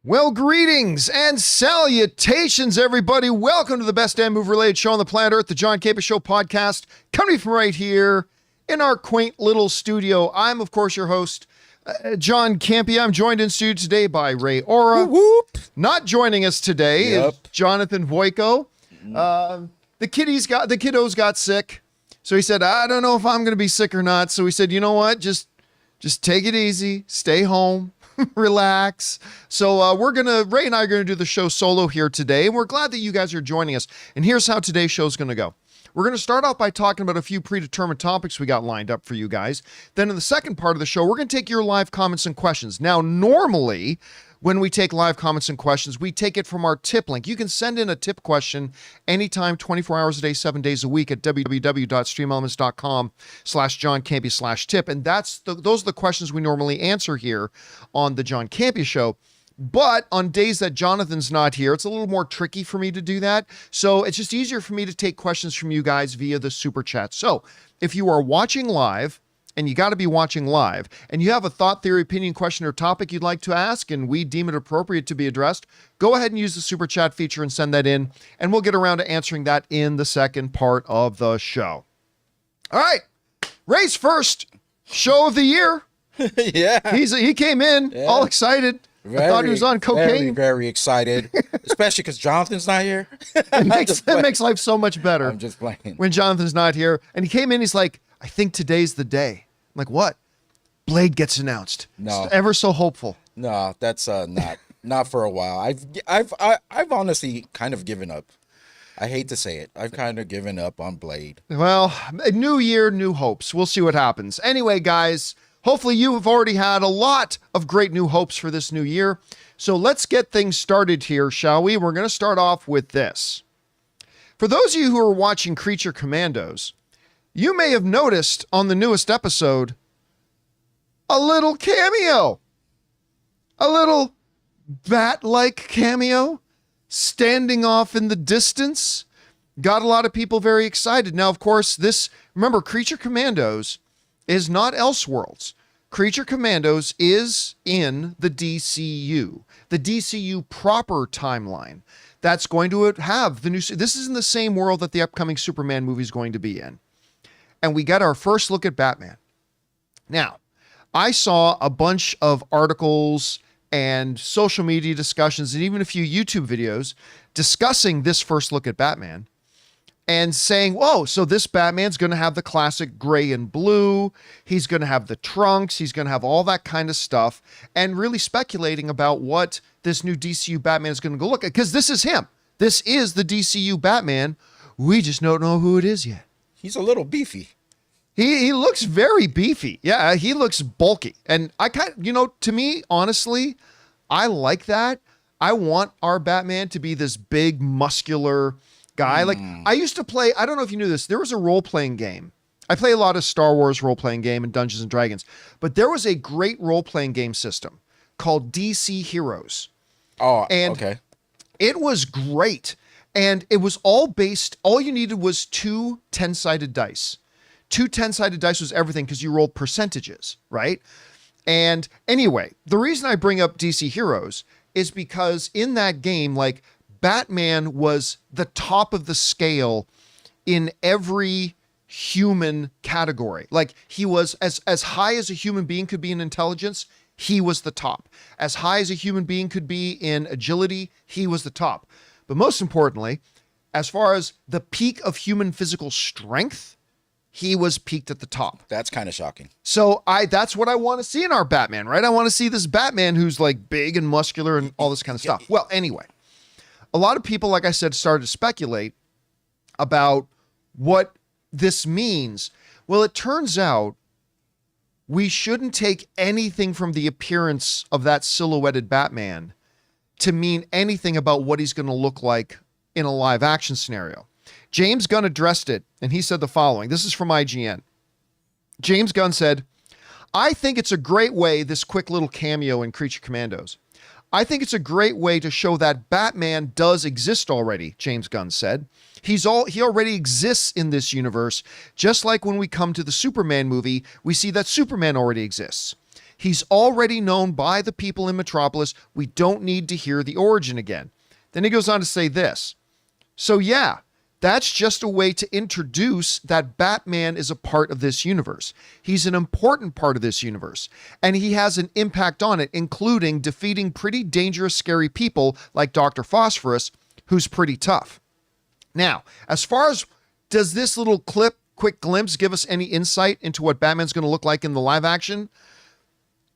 Well, greetings and salutations, everybody. Welcome to the best damn move-related show on the planet Earth, the John Campea Show podcast, coming from right here in our quaint little studio. I'm, of course, your host, John Campea. I'm joined in studio today by Ray Ora. Whoop, whoop. Not joining us today is Jonathan Voico. The kiddos got sick, so he said, I don't know if I'm going to be sick or not. So we said, you know what, just take it easy, stay home. Relax. So Ray and I are going to do the show solo here today, and we're glad that you guys are joining us. And here's how today's show is going to go. We're going to start off by talking about a few predetermined topics we got lined up for you guys. Then in the second part of the show, we're going to take your live comments and questions. Now, normally, when we take live comments and questions, we take it from our tip link. You can send in a tip question anytime, 24 hours a day, 7 days a week at www.streamelements.com/JohnCampea/tip. And those are the questions we normally answer here on the John Campea Show. But on days that Jonathan's not here, it's a little more tricky for me to do that. So it's just easier for me to take questions from you guys via the super chat. So if you are watching live, and you got to be watching live, and you have a thought, theory, opinion, question, or topic you'd like to ask, and we deem it appropriate to be addressed, go ahead and use the super chat feature and send that in, and we'll get around to answering that in the second part of the show. All right, Ray's first show of the year. Yeah. He came in all excited. I thought he was on cocaine. Very excited, especially because Jonathan's not here. It makes life so much better. I'm just playing. When Jonathan's not here. And he came in, he's like, I think today's the day. I'm like, what? Blade gets announced. No. It's ever so hopeful. No, that's not for a while. I've honestly kind of given up. I hate to say it. I've kind of given up on Blade. Well, a new year, new hopes. We'll see what happens. Anyway, guys, hopefully you have already had a lot of great new hopes for this new year. So let's get things started here, shall we? We're going to start off with this. For those of you who are watching Creature Commandos, you may have noticed on the newest episode a little cameo, a little bat-like cameo standing off in the distance. Got a lot of people very excited. Now, of course, remember, Creature Commandos is not Elseworlds. Creature Commandos is in the DCU proper timeline. That's going to have the new. This is in the same world that the upcoming Superman movie is going to be in. And we got our first look at Batman. Now, I saw a bunch of articles and social media discussions and even a few YouTube videos discussing this first look at Batman and saying, whoa, so this Batman's going to have the classic gray and blue. He's going to have the trunks. He's going to have all that kind of stuff, and really speculating about what this new DCU Batman is going to go look at, because this is him. This is the DCU Batman. We just don't know who it is yet. He's a little beefy. He looks very beefy. Yeah, he looks bulky. And I to me, honestly, I like that. I want our Batman to be this big, muscular guy. Like, I used to play, I don't know if you knew this, there was a role-playing game. I play a lot of Star Wars role-playing game and Dungeons & Dragons, but there was a great role-playing game system called DC Heroes. Oh, and okay. It was great. And it was all you needed was two 10-sided dice. Two 10-sided dice was everything because you rolled percentages, right? And anyway, the reason I bring up DC Heroes is because in that game, like, Batman was the top of the scale in every human category. Like, he was as high as a human being could be in intelligence, he was the top. As high as a human being could be in agility, he was the top. But most importantly, as far as the peak of human physical strength, he was peaked at the top. That's kind of shocking. So that's what I want to see in our Batman, right? I want to see this Batman who's like big and muscular and all this kind of stuff. Well, anyway, a lot of people, like I said, started to speculate about what this means. Well, it turns out we shouldn't take anything from the appearance of that silhouetted Batman to mean anything about what he's going to look like in a live action scenario. James Gunn addressed it, and he said the following. This is from IGN. James Gunn said, I think it's a great way, this quick little cameo in Creature Commandos. I think it's a great way to show that Batman does exist already, James Gunn said. He already exists in this universe, just like when we come to the Superman movie, we see that Superman already exists. He's already known by the people in Metropolis. We don't need to hear the origin again. Then he goes on to say this. So yeah, that's just a way to introduce that Batman is a part of this universe. He's an important part of this universe, and he has an impact on it, including defeating pretty dangerous, scary people like Dr. Phosphorus, who's pretty tough. Now, as far as does this little quick glimpse give us any insight into what Batman's going to look like in the live action?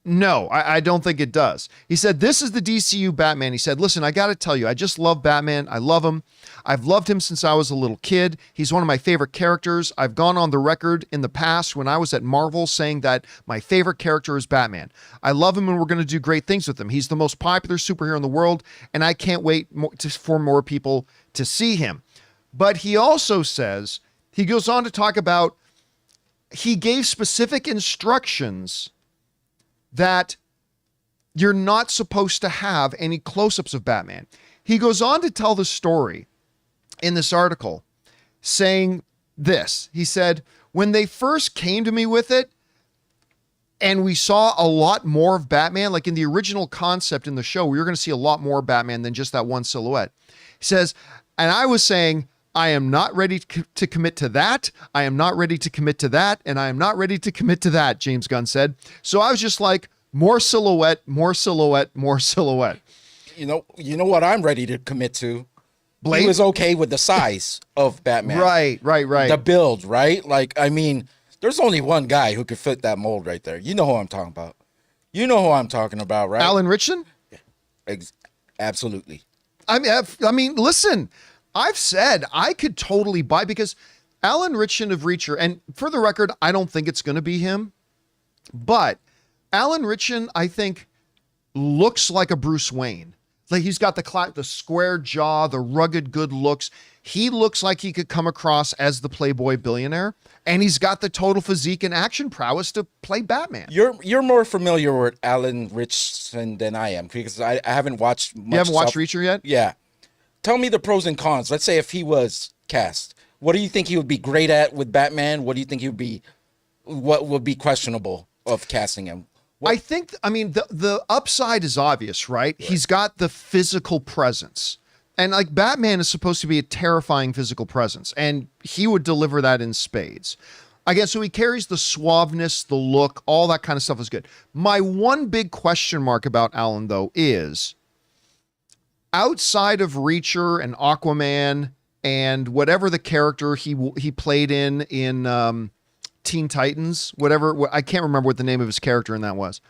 No, I don't think it does. He said, this is the DCU Batman. He said, listen, I got to tell you, I just love Batman. I love him. I've loved him since I was a little kid. He's one of my favorite characters. I've gone on the record in the past when I was at Marvel saying that my favorite character is Batman. I love him and we're going to do great things with him. He's the most popular superhero in the world, and I can't wait for more people to see him. But he also says, he goes on to talk about, he gave specific instructions that you're not supposed to have any close-ups of Batman. He goes on to tell the story in this article saying this. He said, when they first came to me with it and we saw a lot more of Batman, like in the original concept in the show, we were going to see a lot more Batman than just that one silhouette. He says, and I was saying, I am not ready to commit to that. I am not ready to commit to that. And I am not ready to commit to that, James Gunn said. So I was just like, more silhouette, more silhouette, more silhouette. You know what I'm ready to commit to? Blade? He was okay with the size of Batman. Right. The build, right? Like, I mean, there's only one guy who could fit that mold right there. You know who I'm talking about. You know who I'm talking about, right? Alan Ritchson? Absolutely. I mean, listen, I've said I could totally buy, because Alan Ritchson of Reacher, and for the record, I don't think it's going to be him, but Alan Ritchson, I think, looks like a Bruce Wayne. Like, he's got the square jaw, the rugged good looks. He looks like he could come across as the playboy billionaire, and he's got the total physique and action prowess to play Batman. You're more familiar with Alan Ritchson than I am, because I haven't watched much. You haven't watched Reacher yet? Yeah. Tell me the pros and cons. Let's say if he was cast, what do you think he would be great at with Batman? What do you think what would be questionable of casting him? I think, the upside is obvious, right? He's got the physical presence. And like, Batman is supposed to be a terrifying physical presence, and he would deliver that in spades. I guess so. He carries the suaveness, the look, all that kind of stuff is good. My one big question mark about Alan, though, is outside of Reacher and Aquaman and whatever the character he played in Teen Titans, whatever, I can't remember what the name of his character in that was.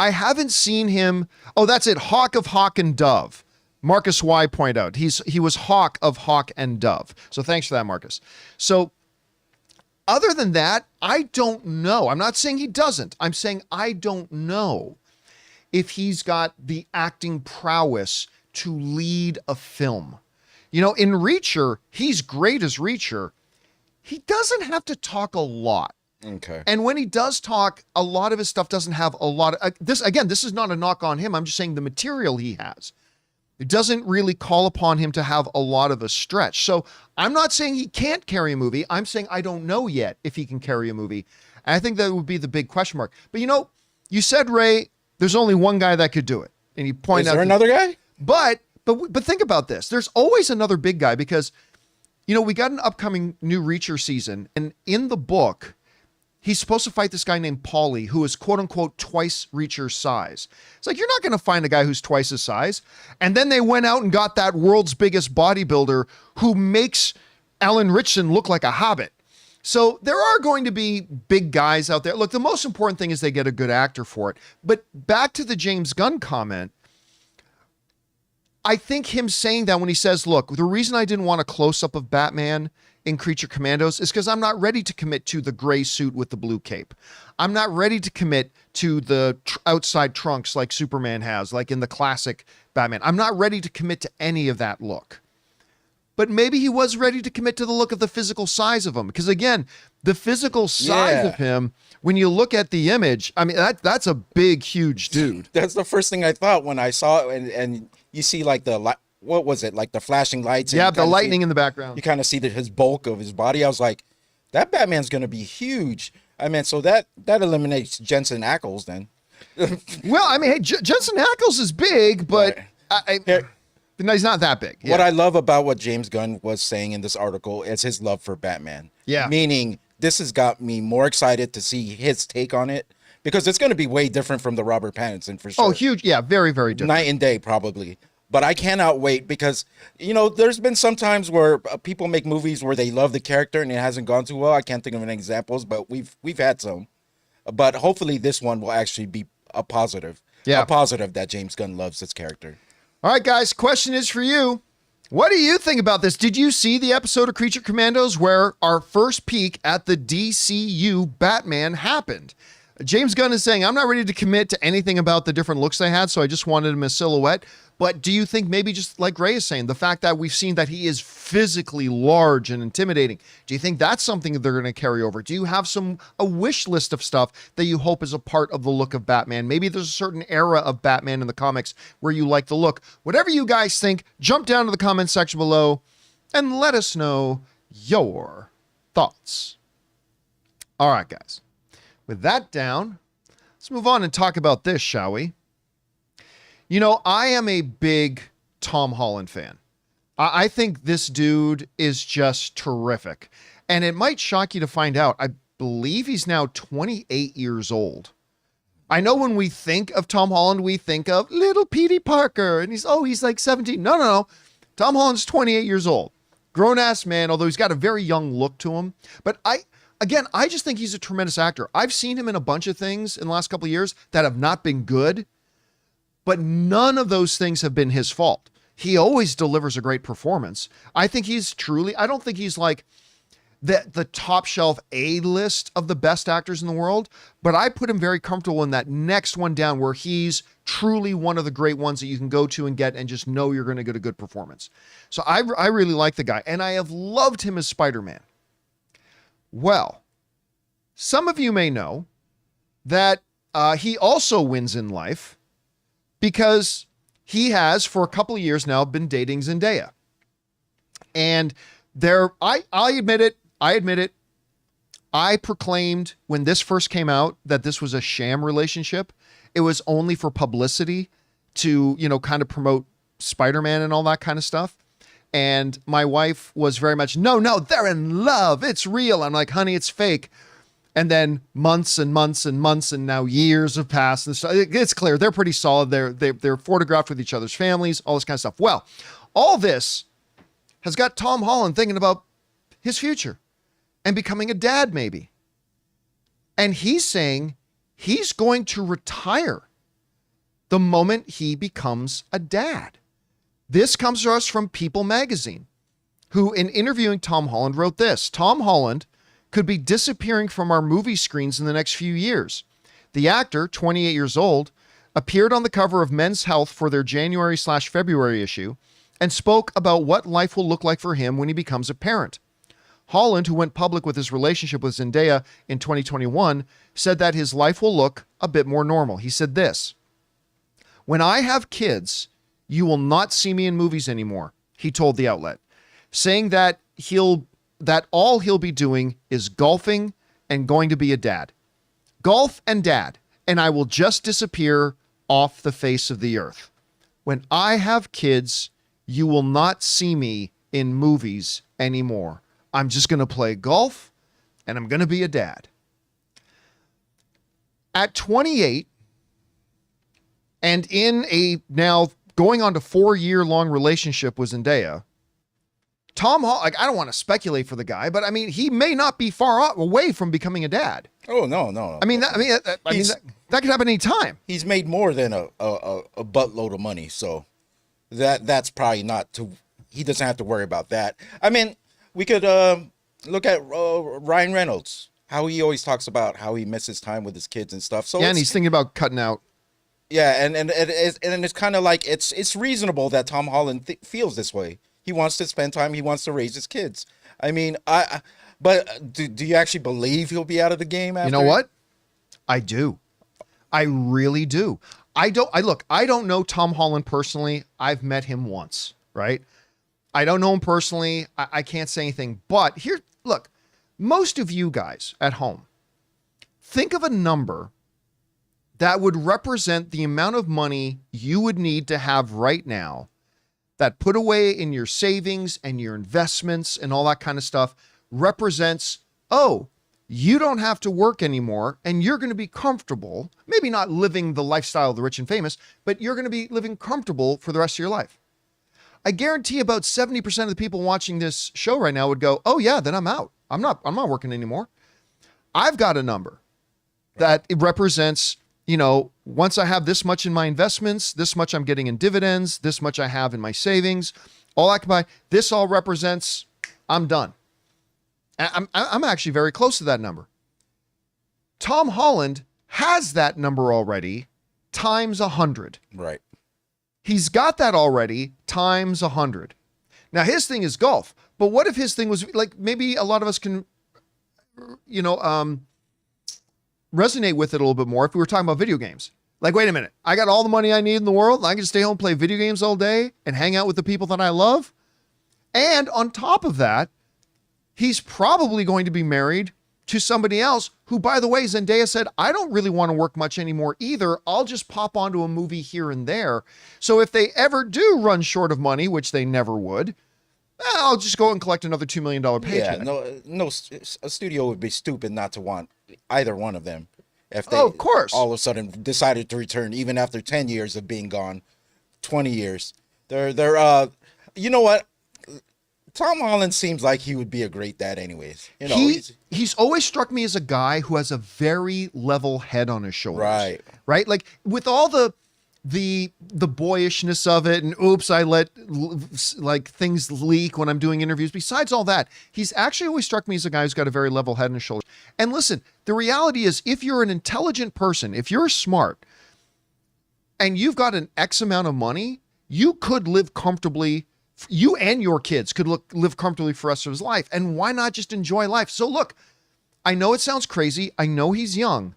I haven't seen him. Oh, that's it. Hawk of Hawk and Dove. Marcus Y pointed out he was Hawk of Hawk and Dove. So thanks for that, Marcus. So other than that, I don't know. I'm not saying he doesn't. I'm saying I don't know if he's got the acting prowess to lead a film. You know, in Reacher, he's great as Reacher. He doesn't have to talk a lot. Okay. And when he does talk, a lot of his stuff doesn't have a lot of this. Again, this is not a knock on him. I'm just saying the material he has. It doesn't really call upon him to have a lot of a stretch. So I'm not saying he can't carry a movie. I'm saying I don't know yet if he can carry a movie. And I think that would be the big question mark. But you said, Ray, there's only one guy that could do it. And you point out. Is there another guy? But think about this. There's always another big guy, because we got an upcoming new Reacher season, and in the book, he's supposed to fight this guy named Paulie, who is quote unquote twice Reacher's size. It's like, you're not going to find a guy who's twice his size. And then they went out and got that world's biggest bodybuilder who makes Alan Ritchson look like a hobbit. So there are going to be big guys out there. Look, the most important thing is they get a good actor for it. But back to the James Gunn comment, I think him saying that when he says, look, the reason I didn't want a close-up of Batman in Creature Commandos is because I'm not ready to commit to the gray suit with the blue cape. I'm not ready to commit to the outside trunks like Superman has, like in the classic Batman. I'm not ready to commit to any of that look. But maybe he was ready to commit to the look of the physical size of him. Because again, the physical size of him, when you look at the image, that's a big, huge dude. That's the first thing I thought when I saw it. And you see like what was it? Like the flashing lights. Yeah, the lightning in the background. You kind of see his bulk of his body. I was like, that Batman's going to be huge. So that eliminates Jensen Ackles then. Well, I mean, hey, Jensen Ackles is big, but no, he's not that big. Yeah. What I love about what James Gunn was saying in this article is his love for Batman. Yeah. Meaning this has got me more excited to see his take on it because it's going to be way different from the Robert Pattinson for sure. Oh, huge. Yeah, very, very different. Night and day, probably. But I cannot wait because, there's been some times where people make movies where they love the character and it hasn't gone too well. I can't think of any examples, but we've had some. But hopefully this one will actually be a positive. Yeah. A positive that James Gunn loves this character. All right, guys, question is for you. What do you think about this? Did you see the episode of Creature Commandos where our first peek at the DCU Batman happened? James Gunn is saying, I'm not ready to commit to anything about the different looks they had, so I just wanted him as silhouette. But do you think maybe just like Ray is saying, the fact that we've seen that he is physically large and intimidating, do you think that's something that they're going to carry over? Do you have a wish list of stuff that you hope is a part of the look of Batman? Maybe there's a certain era of Batman in the comics where you like the look. Whatever you guys think, jump down to the comment section below and let us know your thoughts. All right, guys. With that down, let's move on and talk about this, shall we? I am a big Tom Holland fan. I think this dude is just terrific. And it might shock you to find out, I believe he's now 28 years old. I know when we think of Tom Holland, we think of little Petey Parker, and he's like 17. No. Tom Holland's 28 years old. Grown-ass man, although he's got a very young look to him. But I just think he's a tremendous actor. I've seen him in a bunch of things in the last couple of years that have not been good, but none of those things have been his fault. He always delivers a great performance. I think I don't think he's like the top shelf A-list of the best actors in the world, but I put him very comfortable in that next one down where he's truly one of the great ones that you can go to and get and just know you're going to get a good performance. So I really like the guy, and I have loved him as Spider-Man. Well, some of you may know that he also wins in life because he has, for a couple of years now, been dating Zendaya. And I admit it, I proclaimed when this first came out that this was a sham relationship. It was only for publicity to, kind of promote Spider-Man and all that kind of stuff. And my wife was very much, no, they're in love. It's real. I'm like, honey, it's fake. And then months and months and months and now years have passed. And it's clear they're pretty solid. They're photographed with each other's families, all this kind of stuff. Well, all this has got Tom Holland thinking about his future and becoming a dad maybe. And he's saying he's going to retire the moment he becomes a dad. This comes to us from People magazine, who in interviewing Tom Holland wrote this: Tom Holland could be disappearing from our movie screens in the next few years. The actor, 28 years old, appeared on the cover of Men's Health for their January/February issue and spoke about what life will look like for him when he becomes a parent. Holland, who went public with his relationship with Zendaya in 2021, said that his life will look a bit more normal. He said this: "When I have kids, you will not see me in movies anymore," he told the outlet, saying that all he'll be doing is golfing and going to be a dad. Golf and dad, and I will just disappear off the face of the earth. When I have kids, you will not see me in movies anymore. I'm just going to play golf and I'm going to be a dad. At 28, and in a now going on to 4-year-long relationship with Zendaya, Tom Holland, I don't want to speculate for the guy, but I mean, he may not be far away from becoming a dad. Oh, no. I mean, that could happen any time. He's made more than a buttload of money, so that's probably not too. He doesn't have to worry about that. I mean, we could look at Ryan Reynolds, how he always talks about how he misses time with his kids and stuff. So yeah, and he's thinking about cutting out. Yeah, and it's kind of like it's reasonable that Tom Holland feels this way. He wants to spend time. He wants to raise his kids. I mean, but do you actually believe he'll be out of the game after? You know what? I do. I really do. I don't know Tom Holland personally. I've met him once, right? I don't know him personally. I can't say anything. But here, look, most of you guys at home, think of a number that would represent the amount of money you would need to have right now that put away in your savings and your investments and all that kind of stuff represents, oh, you don't have to work anymore and you're going to be comfortable, maybe not living the lifestyle of the rich and famous, but you're going to be living comfortable for the rest of your life. I guarantee about 70% of the people watching this show right now would go, oh yeah, then I'm out. I'm not working anymore. I've got a number that it represents, you know, once I have this much in my investments, this much I'm getting in dividends, this much I have in my savings, all I can buy, this all represents, I'm done. I'm actually very close to that number. Tom Holland has that number already times 100. Right. He's got that already times 100. Now his thing is golf, but what if his thing was like, maybe a lot of us can, you know, resonate with it a little bit more if we were talking about video games. Like, wait a minute, I got all the money I need in the world and I can stay home and play video games all day and hang out with the people that I love. And on top of that, he's probably going to be married to somebody else who, by the way, Zendaya said, I don't really want to work much anymore either. I'll just pop onto a movie here and there. So if they ever do run short of money, which they never would, I'll just go and collect another $2 million paycheck. Yeah, a studio would be stupid not to want either one of them if they of course. all of a sudden decided to return, even after 10 years of being gone, 20 years. They're you know what? Tom Holland seems like he would be a great dad anyways. You know, he's always struck me as a guy who has a very level head on his shoulders. Right. Right? Like with all the boyishness of it and oops, I let like things leak when I'm doing interviews. Besides all that, he's actually always struck me as a guy who's got a very level head on his shoulders. And listen, the reality is if you're an intelligent person, if you're smart and you've got an X amount of money, you could live comfortably. You and your kids could live comfortably for the rest of his life. And why not just enjoy life? So look, I know it sounds crazy. I know he's young.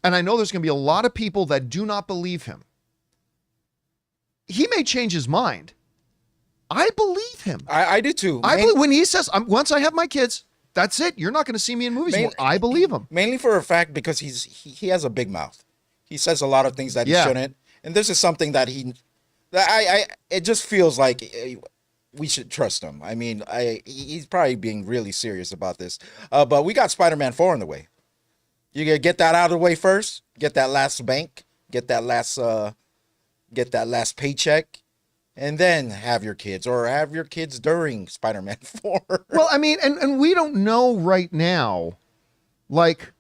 And I know there's going to be a lot of people that do not believe him. He may change his mind. I believe him. I do too. I believe when he says, once I have my kids, that's it. You're not going to see me in movies anymore. I believe him. Mainly for a fact because he has a big mouth. He says a lot of things that he shouldn't. And this is something that it just feels like we should trust him. I mean, he's probably being really serious about this. But we got Spider-Man 4 on the way. You gotta get that out of the way first. Get that last bank. Get that last paycheck, and then have your kids, or have your kids during Spider-Man 4. Well, I mean, and we don't know right now, like,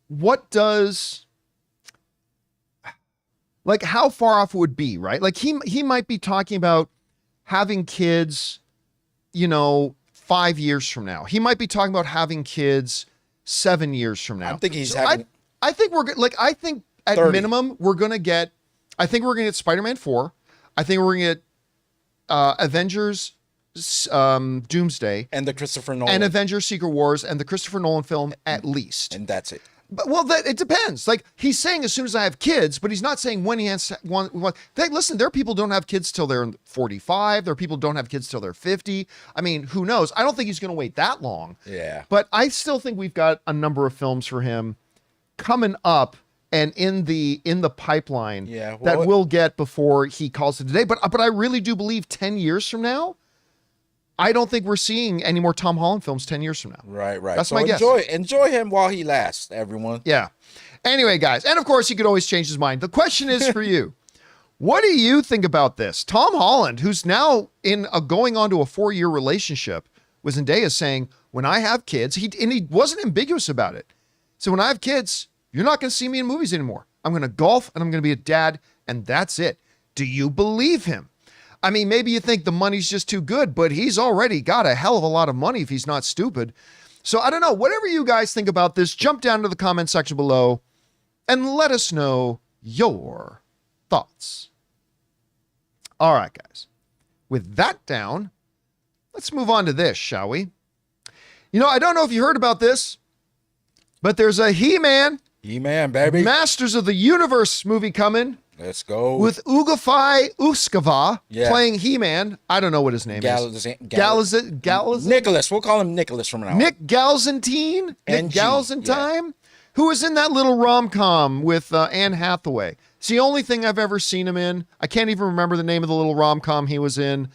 what does, like, how far off it would be, right? Like, he might be talking about having kids, you know, 5 years from now. He might be talking about having kids 7 years from now. I'm thinking he's having. I think we're like, I think at 30. minimum we're gonna get. I think we're gonna get Spider-Man 4. I think we're gonna get Avengers, Doomsday, And the Christopher Nolan. and Avengers: Secret Wars, and the Christopher Nolan film at least. And that's it. But well, it depends. Like he's saying, as soon as I have kids, but he's not saying when he has one. Listen, there are people who don't have kids till they're 45. There are people who don't have kids till they're 50. I mean, who knows? I don't think he's going to wait that long. Yeah. But I still think we've got a number of films for him coming up and in the pipeline that we'll get before he calls it a day. But I really do believe 10 years from now, I don't think we're seeing any more Tom Holland films 10 years from now. Right. That's my guess. Enjoy him while he lasts, everyone. Yeah. Anyway, guys, and of course, he could always change his mind. The question is for you. What do you think about this? Tom Holland, who's now going on to a 4-year relationship with Zendaya, saying, when I have kids, he wasn't ambiguous about it. So when I have kids, you're not going to see me in movies anymore. I'm going to golf and I'm going to be a dad, and that's it. Do you believe him? I mean, maybe you think the money's just too good, but he's already got a hell of a lot of money if he's not stupid. So I don't know. Whatever you guys think about this, jump down to the comment section below and let us know your thoughts. All right, guys. With that down, let's move on to this, shall we? You know, I don't know if you heard about this, but there's a He-Man, baby. Masters of the Universe movie coming. Let's go. With Ugafai Uskava playing He-Man. I don't know what his name is. Galazin? Nicholas. We'll call him Nicholas from now on. Nick Galzantine? Nick Galzantine? who was in that little rom-com with Anne Hathaway. It's the only thing I've ever seen him in. I can't even remember the name of the little rom-com he was in,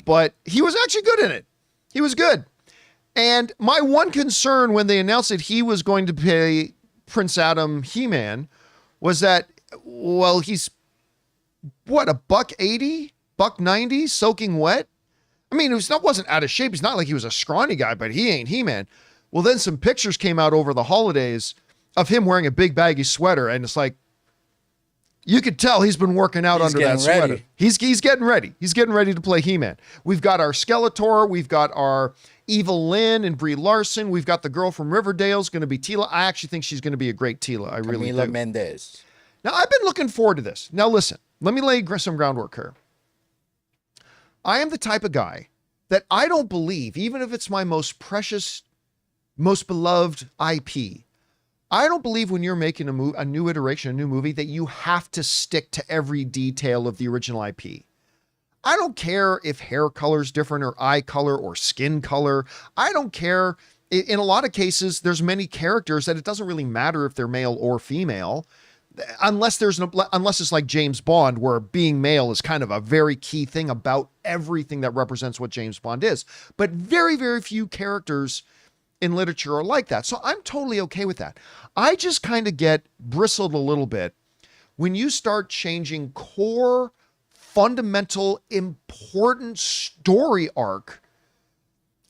but he was actually good in it. He was good. And my one concern when they announced that he was going to play Prince Adam He-Man was that, well, he's, what, $180, $190, soaking wet? I mean, wasn't out of shape. He's not like he was a scrawny guy, but he ain't He-Man. Well, then some pictures came out over the holidays of him wearing a big baggy sweater, and it's like, you could tell he's been working out under that sweater. Ready. He's getting ready. He's getting ready to play He-Man. We've got our Skeletor. We've got our Evil Lynn and Brie Larson. We've got the girl from Riverdale's going to be Tila. I actually think she's going to be a great Tila. I really do. Camila Mendez. Now, I've been looking forward to this. Now, listen. Let me lay some groundwork here. I am the type of guy that I don't believe, even if it's my most precious, most beloved IP, I don't believe when you're making a new iteration, a new movie, that you have to stick to every detail of the original IP. I don't care if hair color is different or eye color or skin color. I don't care. In a lot of cases, there's many characters that it doesn't really matter if they're male or female, unless it's like James Bond, where being male is kind of a very key thing about everything that represents what James Bond is. But very, very few characters in literature are like that. So I'm totally okay with that. I just kind of get bristled a little bit when you start changing core, fundamental, important story arc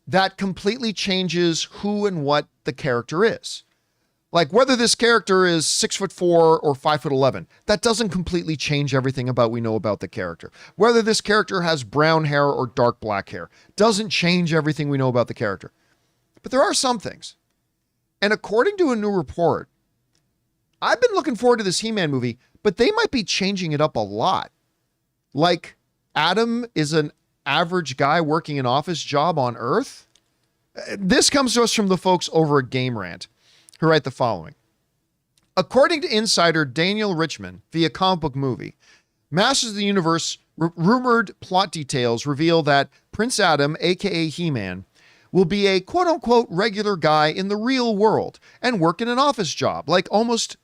that completely changes who and what the character is. Like whether this character is 6'4" or 5'11", that doesn't completely change everything about we know about the character. Whether this character has brown hair or dark black hair doesn't change everything we know about the character. But there are some things. And according to a new report, I've been looking forward to this He-Man movie, but they might be changing it up a lot. Like Adam is an average guy working an office job on Earth. This comes to us from the folks over at Game Rant, who write the following. According to insider Daniel Richman via Comic Book Movie, Masters of the Universe rumored plot details reveal that Prince Adam, aka He-Man, will be a quote-unquote regular guy in the real world and work in an office job like most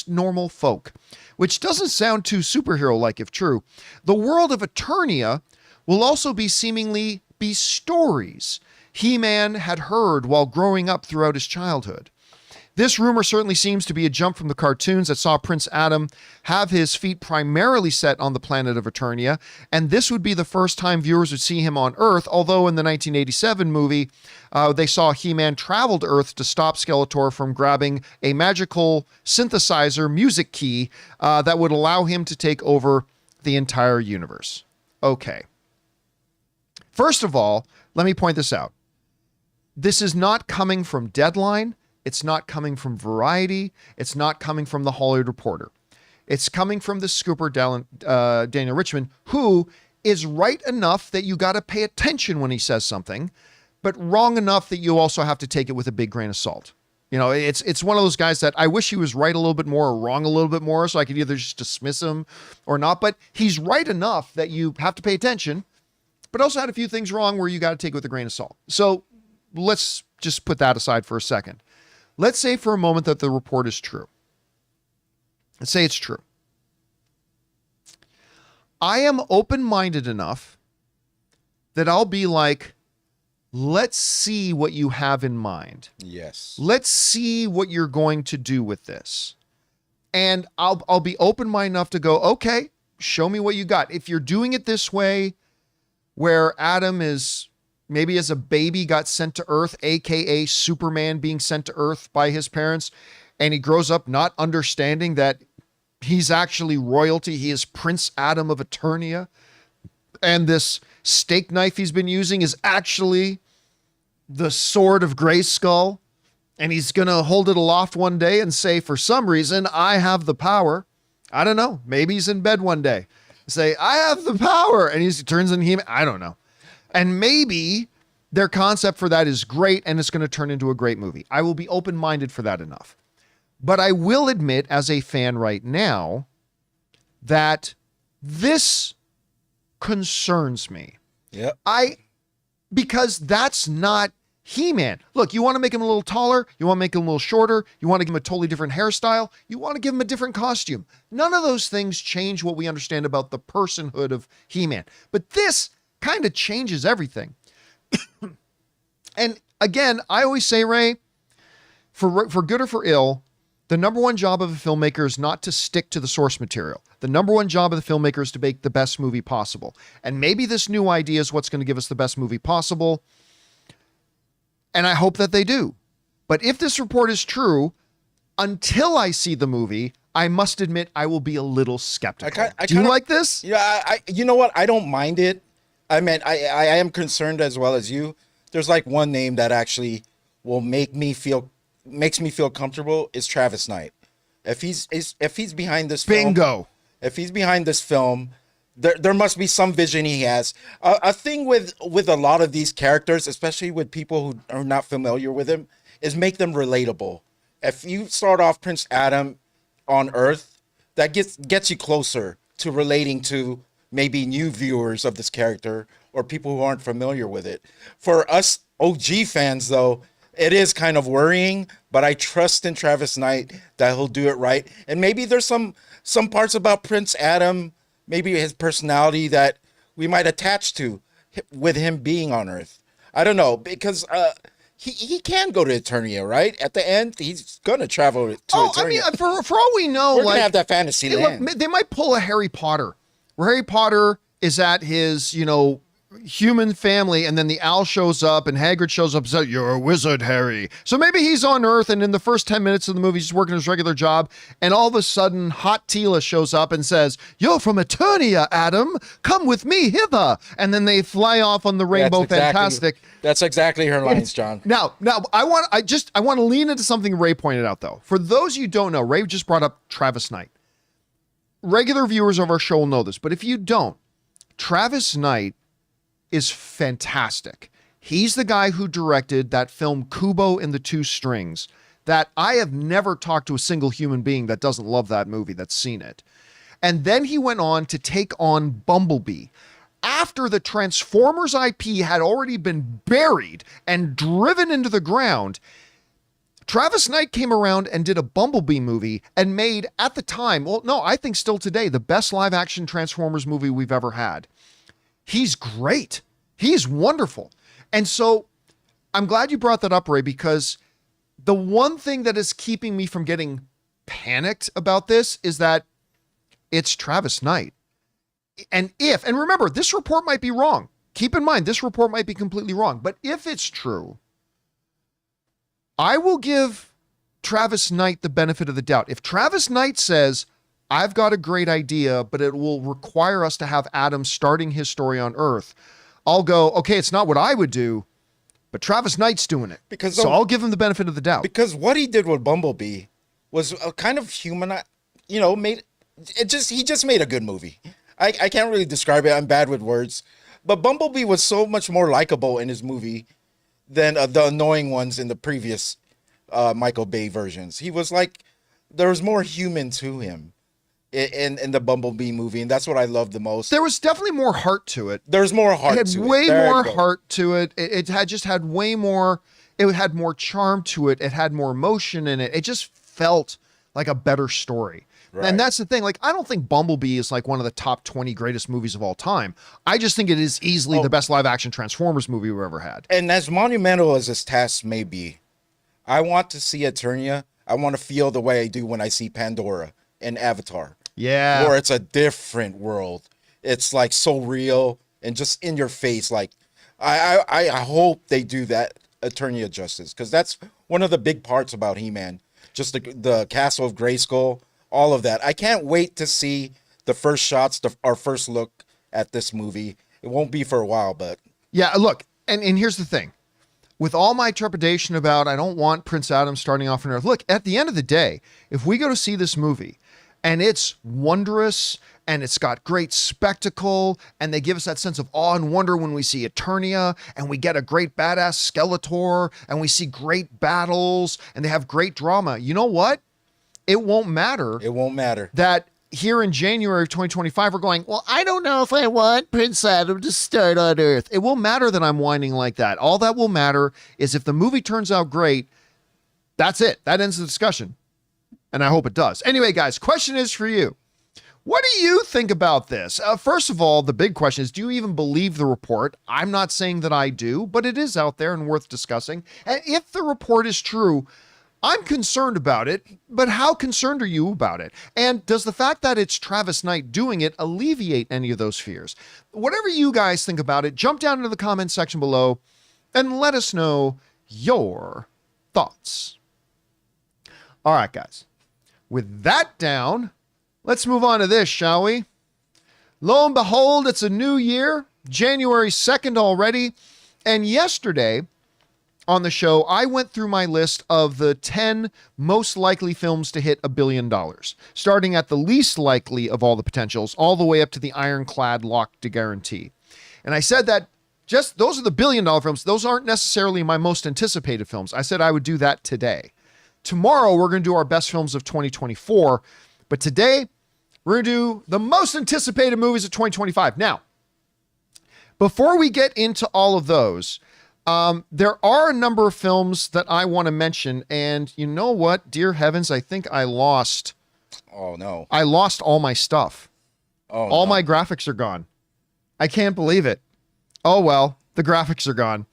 normal folk, which doesn't sound too superhero-like if true. The world of Eternia will also seemingly be stories He-Man had heard while growing up throughout his childhood. This rumor certainly seems to be a jump from the cartoons that saw Prince Adam have his feet primarily set on the planet of Eternia, and this would be the first time viewers would see him on Earth, although in the 1987 movie, they saw He-Man travel to Earth to stop Skeletor from grabbing a magical synthesizer music key that would allow him to take over the entire universe. Okay. First of all, let me point this out. This is not coming from Deadline. It's not coming from Variety. It's not coming from the Hollywood Reporter. It's coming from the scooper Daniel Richman, who is right enough that you got to pay attention when he says something, but wrong enough that you also have to take it with a big grain of salt. You know, it's one of those guys that I wish he was right a little bit more or wrong a little bit more, so I could either just dismiss him or not. But he's right enough that you have to pay attention, but also had a few things wrong where you got to take it with a grain of salt. So let's just put that aside for a second. Let's say for a moment that the report is true. Let's say it's true. I am open-minded enough that I'll be like, let's see what you have in mind. Yes. Let's see what you're going to do with this. And I'll be open-minded enough to go, okay, show me what you got. If you're doing it this way, where Adam is maybe as a baby got sent to Earth, aka Superman being sent to Earth by his parents, and he grows up not understanding that he's actually royalty. He is Prince Adam of Eternia. And this steak knife he's been using is actually the sword of Grayskull. And he's going to hold it aloft one day and say, for some reason, I have the power. I don't know. Maybe he's in bed one day. Say, I have the power. And he turns into him. I don't know. And maybe their concept for that is great and it's going to turn into a great movie. I will be open-minded for that enough. But I will admit as a fan right now that this concerns me. Yep. Because that's not He-Man. Look, you want to make him a little taller, you want to make him a little shorter, you want to give him a totally different hairstyle, you want to give him a different costume. None of those things change what we understand about the personhood of He-Man. But this kind of changes everything. And again, I always say, Ray, for good or for ill, the number one job of a filmmaker is not to stick to the source material. The number one job of the filmmaker is to make the best movie possible. And maybe this new idea is what's going to give us the best movie possible. And I hope that they do. But if this report is true, until I see the movie, I must admit I will be a little skeptical. Do you like this? Yeah, you know what? I don't mind it. I mean, I am concerned as well as you. There's like one name that actually will makes me feel comfortable is Travis Knight. If he's behind this Bingo. If he's behind this film, there must be some vision he has. A thing with a lot of these characters, especially with people who are not familiar with him, is make them relatable. If you start off Prince Adam on Earth, that gets you closer to relating to maybe new viewers of this character or people who aren't familiar with it. For us OG fans, though, it is kind of worrying, but I trust in Travis Knight that he'll do it right. And maybe there's some parts about Prince Adam, maybe his personality that we might attach to with him being on Earth. I don't know, because he can go to Eternia, right? At the end, he's going to travel to Eternia. I mean, for all we know, we're going to have that fantasy land. Look, they might pull a Harry Potter, where Harry Potter is at his, human family, and then the owl shows up and Hagrid shows up and says, "You're a wizard, Harry." So maybe he's on Earth, and in the first 10 minutes of the movie, he's working his regular job, and all of a sudden, Hot Tila shows up and says, "You're from Eternia, Adam. Come with me hither." And then they fly off on the Rainbow Fantastic. That's exactly her lines, John. Now, I want to lean into something Ray pointed out, though. For those you don't know, Ray just brought up Travis Knight. Regular viewers of our show will know this, but if you don't, Travis Knight is fantastic. He's the guy who directed that film Kubo and the Two Strings that I have never talked to a single human being that doesn't love that movie that's seen it. And then he went on to take on Bumblebee. After the Transformers IP had already been buried and driven into the ground, Travis Knight came around and did a Bumblebee movie and made, at the time, well, no, I think still today, the best live-action Transformers movie we've ever had. He's great. He's wonderful. And so I'm glad you brought that up, Ray, because the one thing that is keeping me from getting panicked about this is that it's Travis Knight. And remember, this report might be wrong. Keep in mind, this report might be completely wrong. But if it's true, I will give Travis Knight the benefit of the doubt. If Travis Knight says, "I've got a great idea, but it will require us to have Adam starting his story on Earth," I'll go, okay, it's not what I would do, but Travis Knight's doing it. So I'll give him the benefit of the doubt. Because what he did with Bumblebee was a kind of human, he just made a good movie. I can't really describe it. I'm bad with words. But Bumblebee was so much more likable in his movie than the annoying ones in the previous Michael Bay versions. He was like, there was more human to him in the Bumblebee movie, and that's what I loved the most. There was definitely more heart to it. There's more heart to it. It had way more heart to it. It had way more, it had more charm to it. It had more emotion in it. It just felt like a better story. Right. And that's the thing. Like, I don't think Bumblebee is like one of the top 20 greatest movies of all time. I just think it is easily the best live action Transformers movie we've ever had. And as monumental as this task may be, I want to see Eternia. I want to feel the way I do when I see Pandora in Avatar. Yeah. Where it's a different world. It's like so real and just in your face. Like, I hope they do that Eternia justice, because that's one of the big parts about He-Man. Just the Castle of Grayskull, all of that. I can't wait to see the first shots, our first look at this movie. It won't be for a while, but yeah, look, and here's the thing. With all my trepidation about, I don't want Prince Adam starting off on Earth. Look, at the end of the day, if we go to see this movie and it's wondrous and it's got great spectacle and they give us that sense of awe and wonder when we see Eternia, and we get a great badass Skeletor and we see great battles and they have great drama, you know what? It won't matter. It won't matter that here in January of 2025, we're going, well, I don't know if I want Prince Adam to start on Earth. It won't matter that I'm whining like that. All that will matter is if the movie turns out great, that's it. That ends the discussion. And I hope it does. Anyway, guys, question is for you. What do you think about this? First of all, the big question is, do you even believe the report? I'm not saying that I do, but it is out there and worth discussing. And if the report is true, I'm concerned about it, but how concerned are you about it? And does the fact that it's Travis Knight doing it alleviate any of those fears? Whatever you guys think about it, jump down into the comment section below and let us know your thoughts. All right, guys. With that down, let's move on to this, shall we? Lo and behold, it's a new year, January 2nd already. And yesterday on the show, I went through my list of the 10 most likely films to hit $1 billion, starting at the least likely of all the potentials, all the way up to the ironclad lock to guarantee. And I said that just those are the $1 billion films. Those aren't necessarily my most anticipated films. I said I would do that today. Tomorrow, we're going to do our best films of 2024. But today, we're going to do the most anticipated movies of 2025. Now, before we get into all of those, there are a number of films that I want to mention. And you know what? Dear heavens, I think I lost. Oh, no. I lost all my stuff. Oh, all no. my graphics are gone. I can't believe it. Oh, well, the graphics are gone.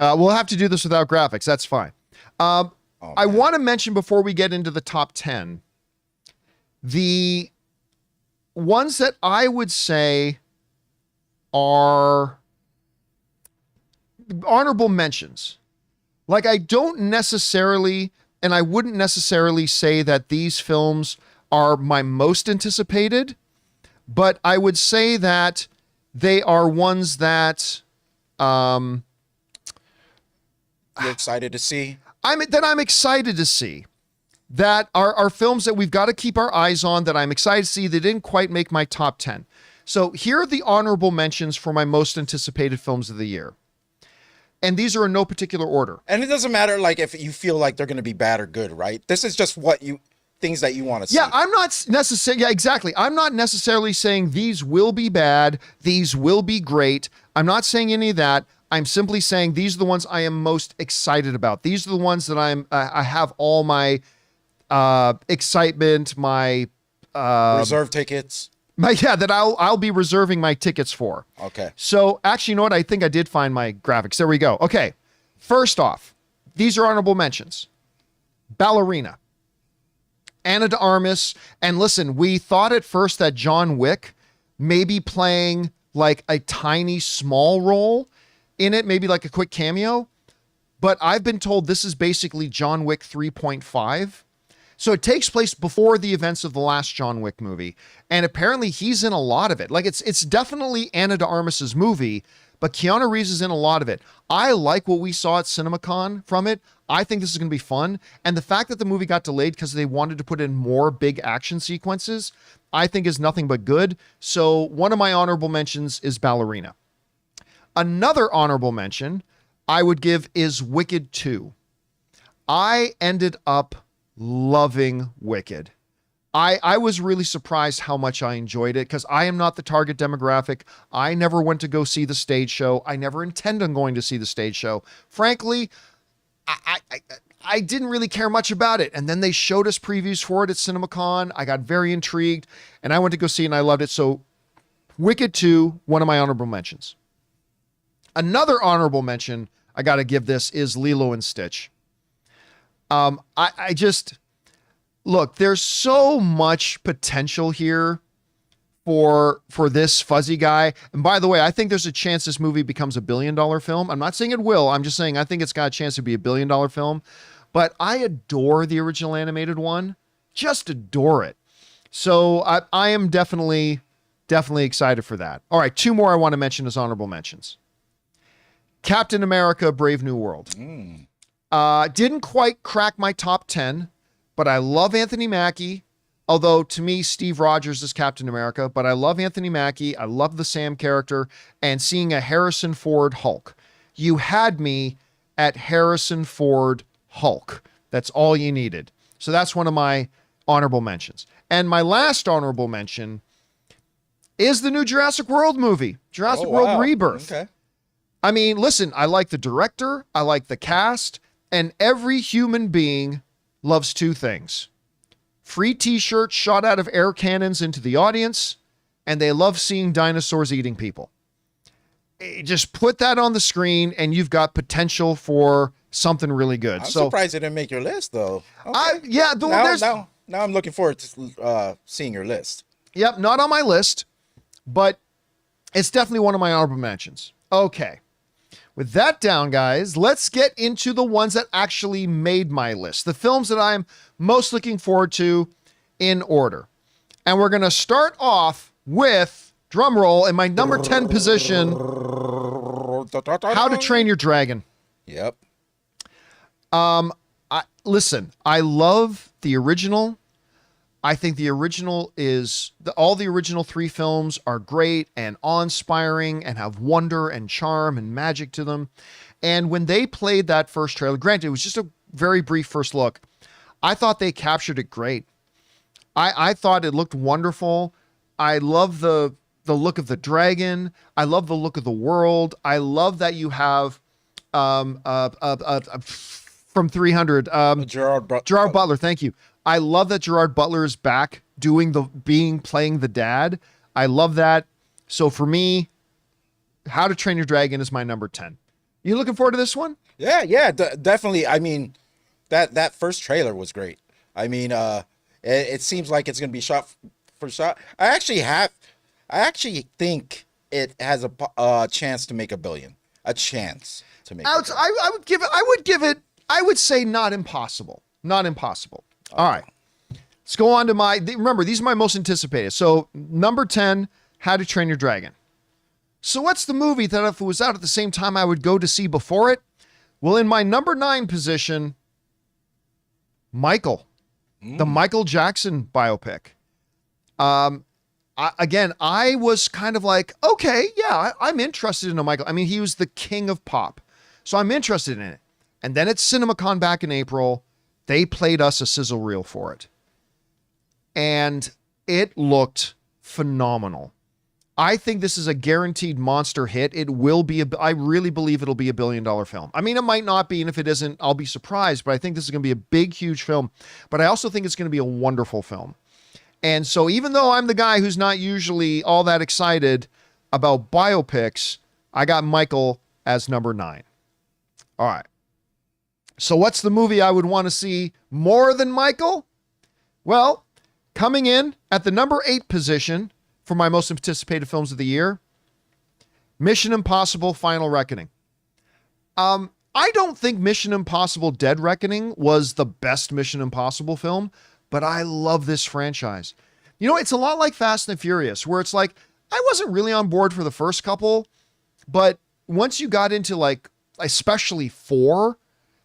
We'll have to do this without graphics. That's fine. I want to mention before we get into the top 10, the ones that I would say are honorable mentions. Like, I don't necessarily, and I wouldn't necessarily say that these films are my most anticipated, but I would say that they are ones that you're excited to see. I'm excited to see, that are films that we've got to keep our eyes on, that I'm excited to see. They didn't quite make my top 10. So here are the honorable mentions for my most anticipated films of the year. And these are in no particular order. And it doesn't matter like if you feel like they're going to be bad or good, right? This is just things that you want to see. Yeah, I'm not necessarily, yeah, exactly. I'm not necessarily saying these will be bad, these will be great. I'm not saying any of that. I'm simply saying these are the ones I am most excited about. These are the ones that I have all my excitement, my reserve tickets. That I'll be reserving my tickets for. Okay. So actually, you know what? I think I did find my graphics. There we go. Okay. First off, these are honorable mentions. Ballerina, Ana de Armas, and listen, we thought at first that John Wick may be playing like a tiny small role in it, maybe like a quick cameo, but I've been told this is basically John Wick 3.5. So it takes place before the events of the last John Wick movie, and apparently he's in a lot of it. Like it's definitely Ana de Armas's movie, but Keanu Reeves is in a lot of it. I like what we saw at CinemaCon from it. I think this is going to be fun, and the fact that the movie got delayed because they wanted to put in more big action sequences, I think is nothing but good. So one of my honorable mentions is Ballerina. Another honorable mention I would give is Wicked 2. I ended up loving Wicked. I was really surprised how much I enjoyed it because I am not the target demographic. I never went to go see the stage show. I never intend on going to see the stage show. Frankly, I didn't really care much about it. And then they showed us previews for it at CinemaCon. I got very intrigued and I went to go see it and I loved it. So Wicked 2, one of my honorable mentions. Another honorable mention I got to give this is Lilo and Stitch. I just look, there's so much potential here for this fuzzy guy. And by the way, I think there's a chance this movie becomes $1 billion film. I'm not saying it will. I'm just saying I think it's got a chance to be $1 billion film. But I adore the original animated one. Just adore it. So I am definitely excited for that. All right, two more I want to mention as honorable mentions. Captain America: Brave New World. Didn't quite crack my top 10, but I love Anthony Mackie. Although to me, Steve Rogers is Captain America, but I love Anthony Mackie. I love the Sam character and seeing a Harrison Ford Hulk. You had me at Harrison Ford Hulk. That's all you needed. So that's one of my honorable mentions. And my last honorable mention is the new Jurassic World movie, Jurassic World Rebirth. Okay. I mean, listen, I like the director, I like the cast, and every human being loves two things. Free t-shirts shot out of air cannons into the audience, and they love seeing dinosaurs eating people. Just put that on the screen, and you've got potential for something really good. I'm surprised it didn't make your list, though. Okay. Now I'm looking forward to seeing your list. Yep, not on my list, but it's definitely one of my honorable mentions. Okay. With that down, guys, let's get into the ones that actually made my list. The films that I'm most looking forward to in order. And we're going to start off with, drum roll, in my number 10 position, How to Train Your Dragon. Yep. Listen, I love the original. I think the original is, all the original three films are great and awe-inspiring and have wonder and charm and magic to them. And when they played that first trailer, granted, it was just a very brief first look, I thought they captured it great. I thought it looked wonderful. I love the look of the dragon. I love the look of the world. I love that you have from 300 Gerard Butler. Thank you. I love that Gerard Butler is back playing the dad. I love that. So for me, How to Train Your Dragon is my number 10. You looking forward to this one? Yeah, definitely. I mean, that first trailer was great. I mean, it seems like it's going to be shot for shot. I actually think it has a chance to make $1 billion. A chance to make. I would say not impossible. Not impossible. All right. Let's go on to remember, these are my most anticipated. So number 10, How to Train Your Dragon. So what's the movie that if it was out at the same time I would go to see before it? Well, in my number 9 position, Michael, the Michael Jackson biopic. I was kind of like, okay, yeah, I'm interested in a Michael. I mean, he was the king of pop. So I'm interested in it. And then at CinemaCon back in April, they played us a sizzle reel for it. And it looked phenomenal. I think this is a guaranteed monster hit. It will be, I really believe it'll be $1 billion film. I mean, it might not be, and if it isn't, I'll be surprised, but I think this is going to be a big, huge film. But I also think it's going to be a wonderful film. And so even though I'm the guy who's not usually all that excited about biopics, I got Michael as number 9. All right. So what's the movie I would want to see more than Michael? Well, coming in at the number 8 position for my most anticipated films of the year, Mission Impossible Final Reckoning. I don't think Mission Impossible Dead Reckoning was the best Mission Impossible film, but I love this franchise. You know, it's a lot like Fast and the Furious, where it's like, I wasn't really on board for the first couple, but once you got into like, especially 4,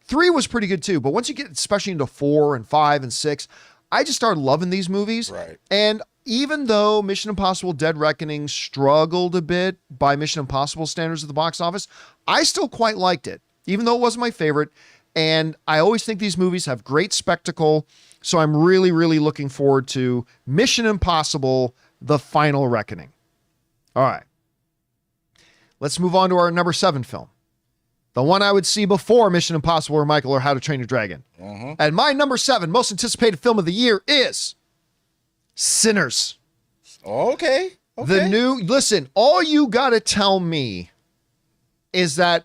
3 was pretty good too, but once you get especially into 4 and 5 and 6, I just started loving these movies. Right. And even though Mission Impossible Dead Reckoning struggled a bit by Mission Impossible standards at the box office, I still quite liked it, even though it wasn't my favorite. And I always think these movies have great spectacle. So I'm really, really looking forward to Mission Impossible, The Final Reckoning. All right. Let's move on to our number 7 film. The one I would see before Mission Impossible or Michael or How to Train Your Dragon. And my number 7 most anticipated film of the year is Sinners. Okay. Listen, all you got to tell me is that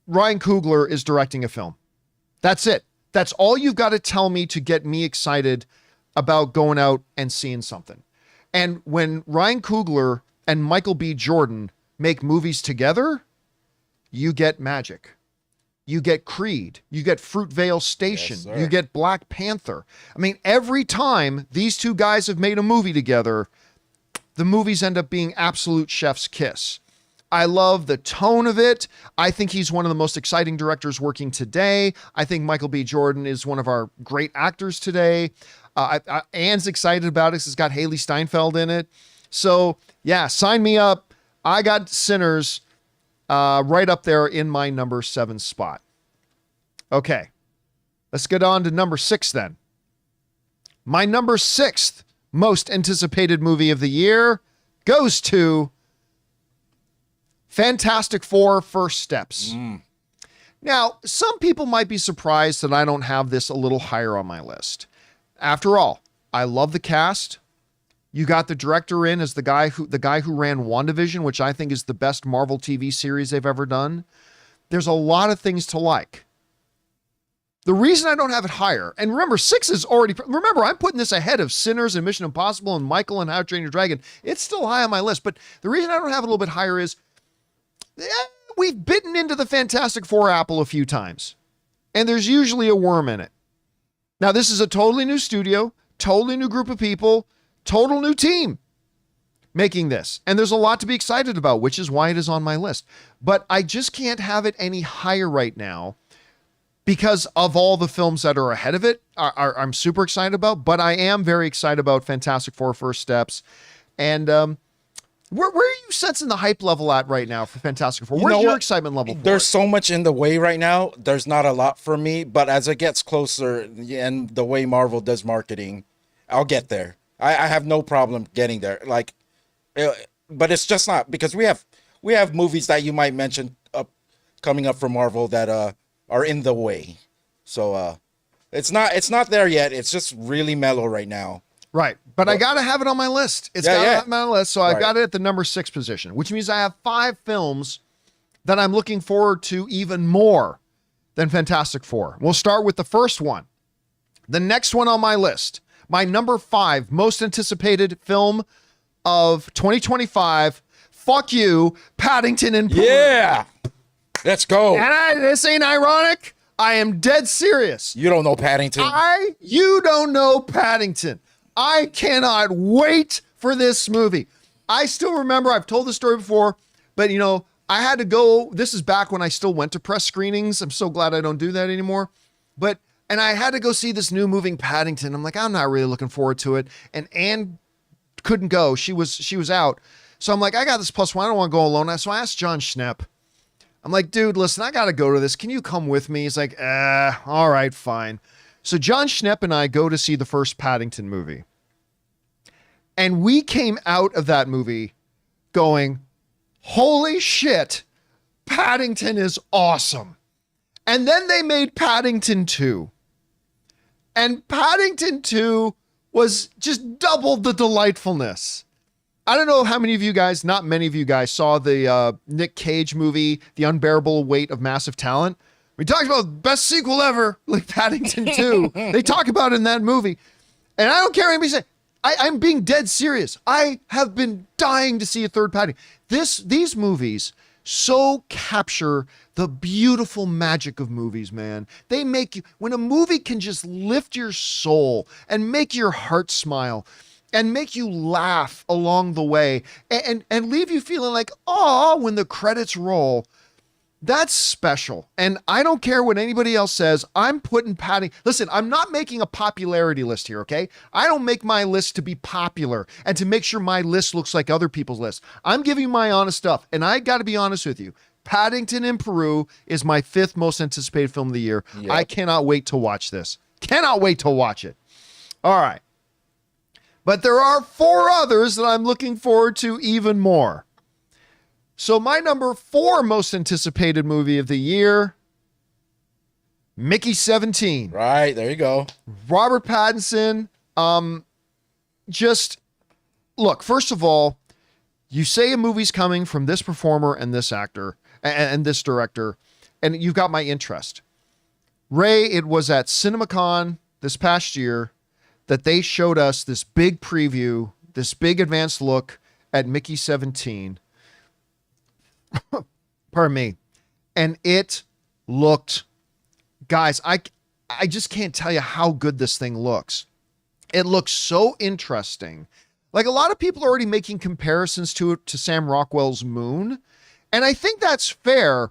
Ryan Coogler is directing a film. That's it. That's all you've got to tell me to get me excited about going out and seeing something. And when Ryan Coogler and Michael B. Jordan make movies together, you get magic. You get Creed. You get Fruitvale Station. Yes, sir. You get Black Panther. I mean, every time these two guys have made a movie together, the movies end up being absolute chef's kiss. I love the tone of it. I think he's one of the most exciting directors working today. I think Michael B. Jordan is one of our great actors today. Anne's excited about it because it's got Haley Steinfeld in it. So, yeah, sign me up. I got Sinners right up there in my number 7 spot. Okay, let's get on to number 6 then. My number 6th most anticipated movie of the year goes to Fantastic Four: First Steps. Now, some people might be surprised that I don't have this a little higher on my list. After all, I love the cast. You got the director in as the guy who ran WandaVision, which I think is the best Marvel TV series they've ever done. There's a lot of things to like. The reason I don't have it higher, and remember, 6 is already, remember, I'm putting this ahead of Sinners and Mission Impossible and Michael and How to Train Your Dragon. It's still high on my list, but the reason I don't have it a little bit higher is we've bitten into the Fantastic Four apple a few times, and there's usually a worm in it. Now, this is a totally new studio, totally new group of people, total new team making this. And there's a lot to be excited about, which is why it is on my list. But I just can't have it any higher right now because of all the films that are ahead of it. I'm super excited about, but I am very excited about Fantastic Four: First Steps. And where are you sensing the hype level at right now for Fantastic Four? Where's your excitement level for There's it? so much in the way right now. There's not a lot for me, but as it gets closer and the way Marvel does marketing, I'll get there. I have no problem getting there. Like, but it's just not, because we have movies that you might mention coming up from Marvel that are in the way. So it's not there yet. It's just really mellow right now. Right. But I got to have it on my list. It's got to have it on my list. So I've got it at the number 6 position, which means I have 5 films that I'm looking forward to even more than Fantastic Four. We'll start with the first one. The next one on my list, my number 5 most anticipated film of 2025. Fuck you, Paddington in Peru. Yeah. Let's go. And this ain't ironic. I am dead serious. You don't know Paddington. You don't know Paddington. I cannot wait for this movie. I still remember, I've told this story before, but I had to go, this is back when I still went to press screenings. I'm so glad I don't do that anymore. And I had to go see this new movie, Paddington. I'm like, I'm not really looking forward to it. And Anne couldn't go. She was out. So I'm like, I got this +1. I don't want to go alone. So I asked John Schnepp. I'm like, dude, listen, I got to go to this. Can you come with me? He's like, all right, fine. So John Schnepp and I go to see the first Paddington movie. And we came out of that movie going, holy shit, Paddington is awesome. And then they made Paddington 2. And Paddington 2 was just double the delightfulness. I don't know how many of you guys, not many of you guys, saw the Nick Cage movie, The Unbearable Weight of Massive Talent. We talked about best sequel ever, like Paddington 2. They talk about it in that movie. And I don't care what anybody says. I'm being dead serious. I have been dying to see a third Paddington. These movies so capture the beautiful magic of movies, man. They make you, when a movie can just lift your soul and make your heart smile and make you laugh along the way and leave you feeling like, oh, when the credits roll, that's special. And I don't care what anybody else says. I'm putting Paddington. Listen, I'm not making a popularity list here, okay? I don't make my list to be popular and to make sure my list looks like other people's lists. I'm giving you my honest stuff. And I got to be honest with you. Paddington in Peru is my 5th most anticipated film of the year. Yep. I cannot wait to watch this. Cannot wait to watch it. All right. But there are 4 others that I'm looking forward to even more. So my number 4 most anticipated movie of the year, Mickey 17. Right, there you go. Robert Pattinson. Just look, first of all, you say a movie's coming from this performer and this actor and this director, and you've got my interest. Ray, it was at CinemaCon this past year that they showed us this big preview, this big advanced look at Mickey 17. Pardon me. And it looked, guys, I just can't tell you how good this thing looks. It looks so interesting. Like, a lot of people are already making comparisons to Sam Rockwell's Moon. And I think that's fair,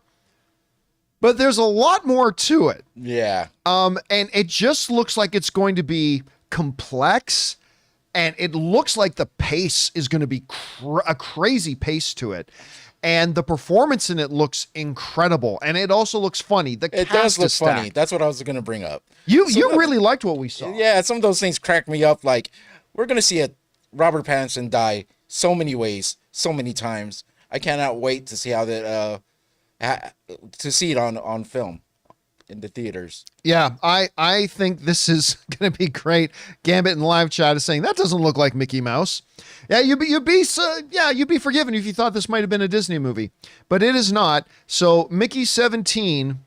but there's a lot more to it. Yeah. And it just looks like it's going to be complex, and it looks like the pace is going to be a crazy pace to it. And the performance in it looks incredible. And it also looks funny. The It cast does look is stacked. funny. That's what I was going to bring up. You really liked what we saw. Yeah, some of those things crack me up. Like, we're going to see Robert Pattinson die so many ways, so many times. I cannot wait to see how that to see it on film in the theaters. Yeah, I think this is going to be great. Gambit in live chat is saying that doesn't look like Mickey Mouse. Yeah, you'd be forgiven if you thought this might have been a Disney movie, but it is not. So Mickey 17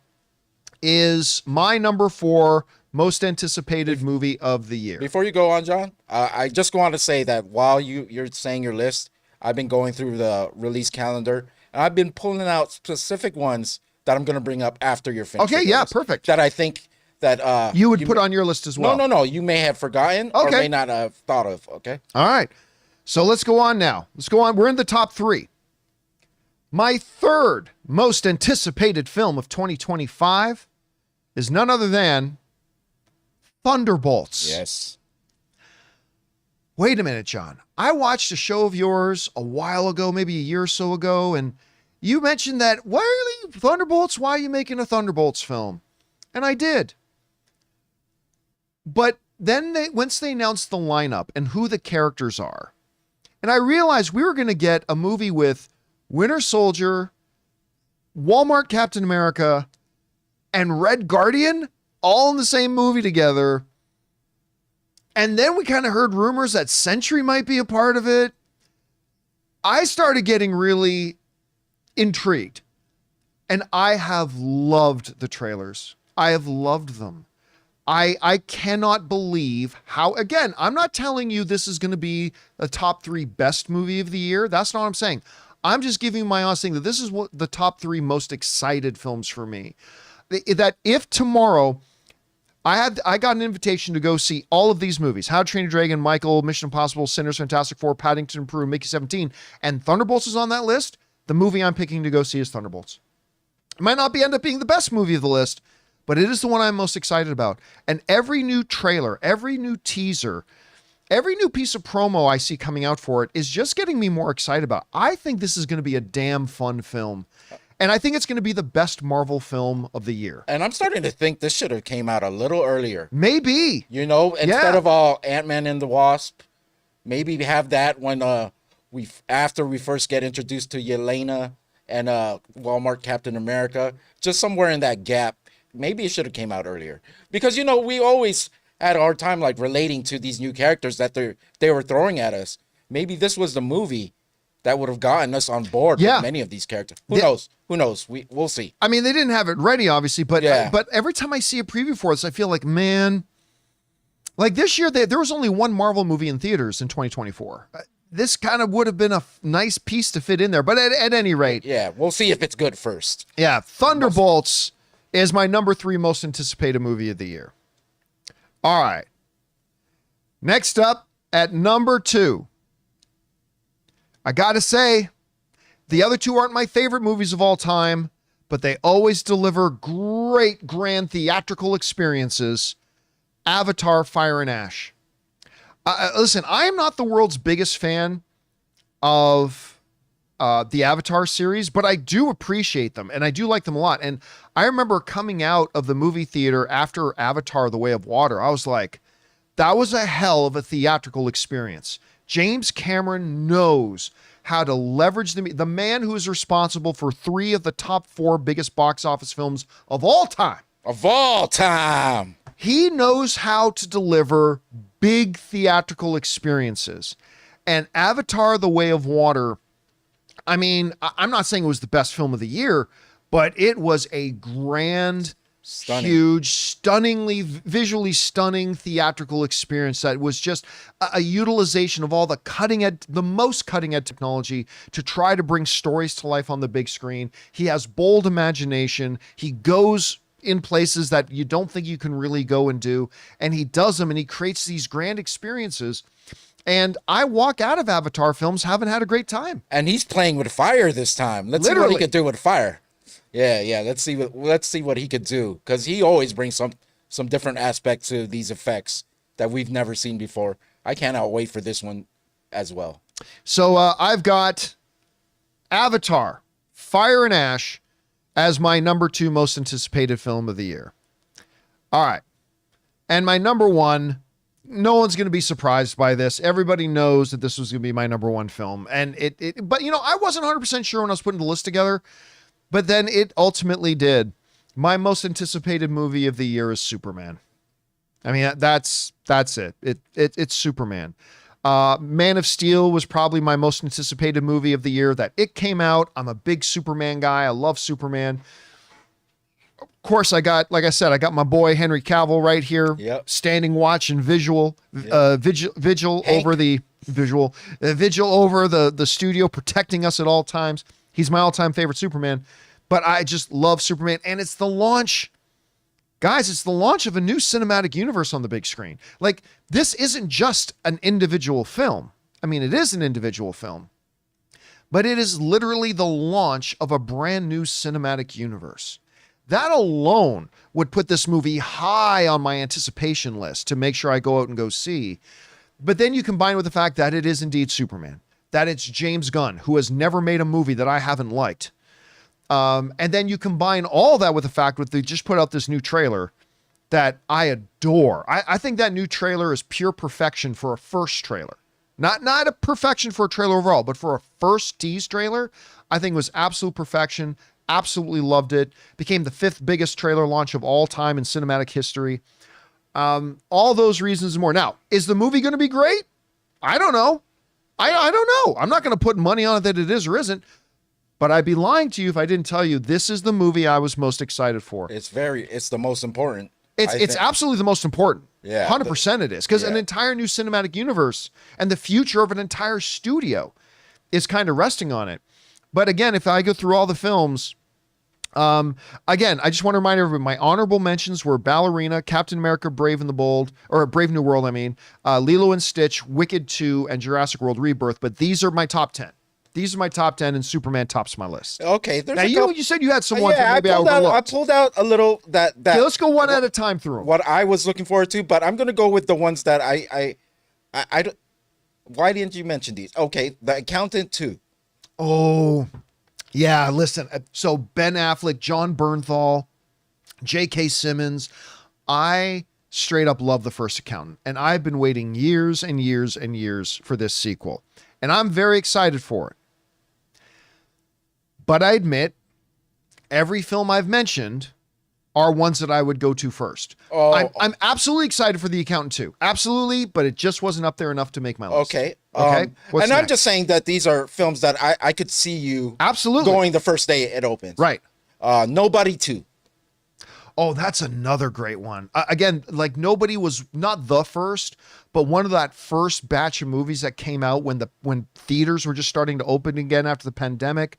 is my number 4 most anticipated movie of the year. Before you go on, John, I just want to say that while you're saying your list, I've been going through the release calendar and I've been pulling out specific ones that I'm going to bring up after you're finished. Okay, yeah, perfect. That I think that you would put on your list as well. No. You may have forgotten or may not have thought of. Okay. All right. So let's go on now. Let's go on. We're in the top 3. My third most anticipated film of 2025 is none other than Thunderbolts. Yes. Wait a minute, John. I watched a show of yours a while ago, maybe a year or so ago, and you mentioned that, Thunderbolts? Why are you making a Thunderbolts film? And I did. But then once they announced the lineup and who the characters are, and I realized we were going to get a movie with Winter Soldier, Walmart Captain America, and Red Guardian all in the same movie together. And then we kind of heard rumors that Sentry might be a part of it. I started getting really intrigued. And I have loved the trailers. I have loved them. I cannot believe how, again, I'm not telling you this is going to be a top 3 best movie of the year. That's not what I'm saying. I'm just giving my honest thing that this is what the top 3 most excited films for me. That if tomorrow I got an invitation to go see all of these movies, How to Train Your Dragon, Michael, Mission Impossible, Sinners, Fantastic Four, Paddington, Peru, Mickey 17, and Thunderbolts is on that list, the movie I'm picking to go see is Thunderbolts. It might not end up being the best movie of the list, but it is the one I'm most excited about. And every new trailer, every new teaser, every new piece of promo I see coming out for it is just getting me more excited about it. I think this is going to be a damn fun film. And I think it's going to be the best Marvel film of the year. And I'm starting to think this should have came out a little earlier. Maybe. Instead of all Ant-Man and the Wasp, maybe have that when after we first get introduced to Yelena and Walmart Captain America, just somewhere in that gap. Maybe it should have came out earlier. Because we always had a hard time like relating to these new characters that they were throwing at us. Maybe this was the movie that would have gotten us on board with many of these characters. Who knows? We'll see. I mean, they didn't have it ready, obviously, but every time I see a preview for this, I feel like, man, like this year, there was only one Marvel movie in theaters in 2024. This kind of would have been a nice piece to fit in there, but at any rate. Yeah, we'll see if it's good first. Yeah, Thunderbolts is my number 3 most anticipated movie of the year. All right. Next up at number 2. I gotta say, the other 2 aren't my favorite movies of all time, but they always deliver great grand theatrical experiences. Avatar, Fire and Ash. Listen, I am not the world's biggest fan of the Avatar series, but I do appreciate them and I do like them a lot. And I remember coming out of the movie theater after Avatar, The Way of Water, I was like, that was a hell of a theatrical experience. James Cameron knows how to leverage the man who is responsible for 3 of the top 4 biggest box office films of all time. Of all time. He knows how to deliver big theatrical experiences. And Avatar, The Way of Water, I mean, I'm not saying it was the best film of the year, but it was a grand, huge, stunningly, visually stunning theatrical experience that was just a utilization of all the most cutting edge technology to try to bring stories to life on the big screen. He has bold imagination. He goes in places that you don't think you can really go and do, and he does them, and he creates these grand experiences. And I walk out of Avatar films having had a great time. And he's playing with fire this time. Let's see what he could do with fire. Yeah. Let's see what he could do, because he always brings some different aspects to these effects that we've never seen before. I cannot wait for this one as well. So I've got Avatar, Fire and Ash as my number 2 most anticipated film of the year. All right. And my number 1, no one's going to be surprised by this. Everybody knows that this was going to be my number 1 film. And but I wasn't 100% sure when I was putting the list together, but then it ultimately did. My most anticipated movie of the year is Superman. I mean, that's it. It's Superman. Man of Steel was probably my most anticipated movie of the year. That it came out. I'm a big Superman guy. I love Superman. Of course, I got my boy Henry Cavill right here, standing watch and vigil over the studio, protecting us at all times. He's my all-time favorite Superman, but I just love Superman, and it's the launch. Guys, it's the launch of a new cinematic universe on the big screen. Like, this isn't just an individual film. I mean, it is an individual film, but it is literally the launch of a brand new cinematic universe. That alone would put this movie high on my anticipation list to make sure I go out and go see. But then you combine with the fact that it is indeed Superman, that it's James Gunn, who has never made a movie that I haven't liked. And then you combine all that with the fact that they just put out this new trailer that I adore. I think that new trailer is pure perfection for a first trailer. Not a perfection for a trailer overall, but for a first tease trailer, I think it was absolute perfection. Absolutely loved it. Became the 5th biggest trailer launch of all time in cinematic history. All those reasons and more. Now, is the movie going to be great? I don't know. I don't know. I'm not going to put money on it that it is or isn't. But I'd be lying to you if I didn't tell you this is the movie I was most excited for. It's the most important. It's absolutely the most important. Yeah. 100% it is. Because an entire new cinematic universe and the future of an entire studio is kind of resting on it. But again, if I go through all the films, again, I just want to remind everybody, my honorable mentions were Ballerina, Captain America, Brave and the Bold, or Brave New World, Lilo and Stitch, Wicked 2, and Jurassic World Rebirth. But these are my top 10. These are my top 10, and Superman tops my list. Okay. Now, you said you had some ones that maybe I overlooked. I pulled out a little that. Okay, let's go one at a time through them. What I was looking forward to, but I'm going to go with the ones that I don't. Why didn't you mention these? Okay, The Accountant 2. Oh, yeah. Listen, so Ben Affleck, John Bernthal, J.K. Simmons. I straight up love The First Accountant, and I've been waiting years and years and years for this sequel, and I'm very excited for it. But I admit, every film I've mentioned are ones that I would go to first. I'm absolutely excited for The Accountant 2. Absolutely, but it just wasn't up there enough to make my list. Okay. Okay. What's and next? I'm just saying that these are films that I could see you absolutely going the first day it opens. Right. Nobody 2. Oh, that's another great one. Again, like Nobody was not the first, but one of that first batch of movies that came out when theaters were just starting to open again after the pandemic.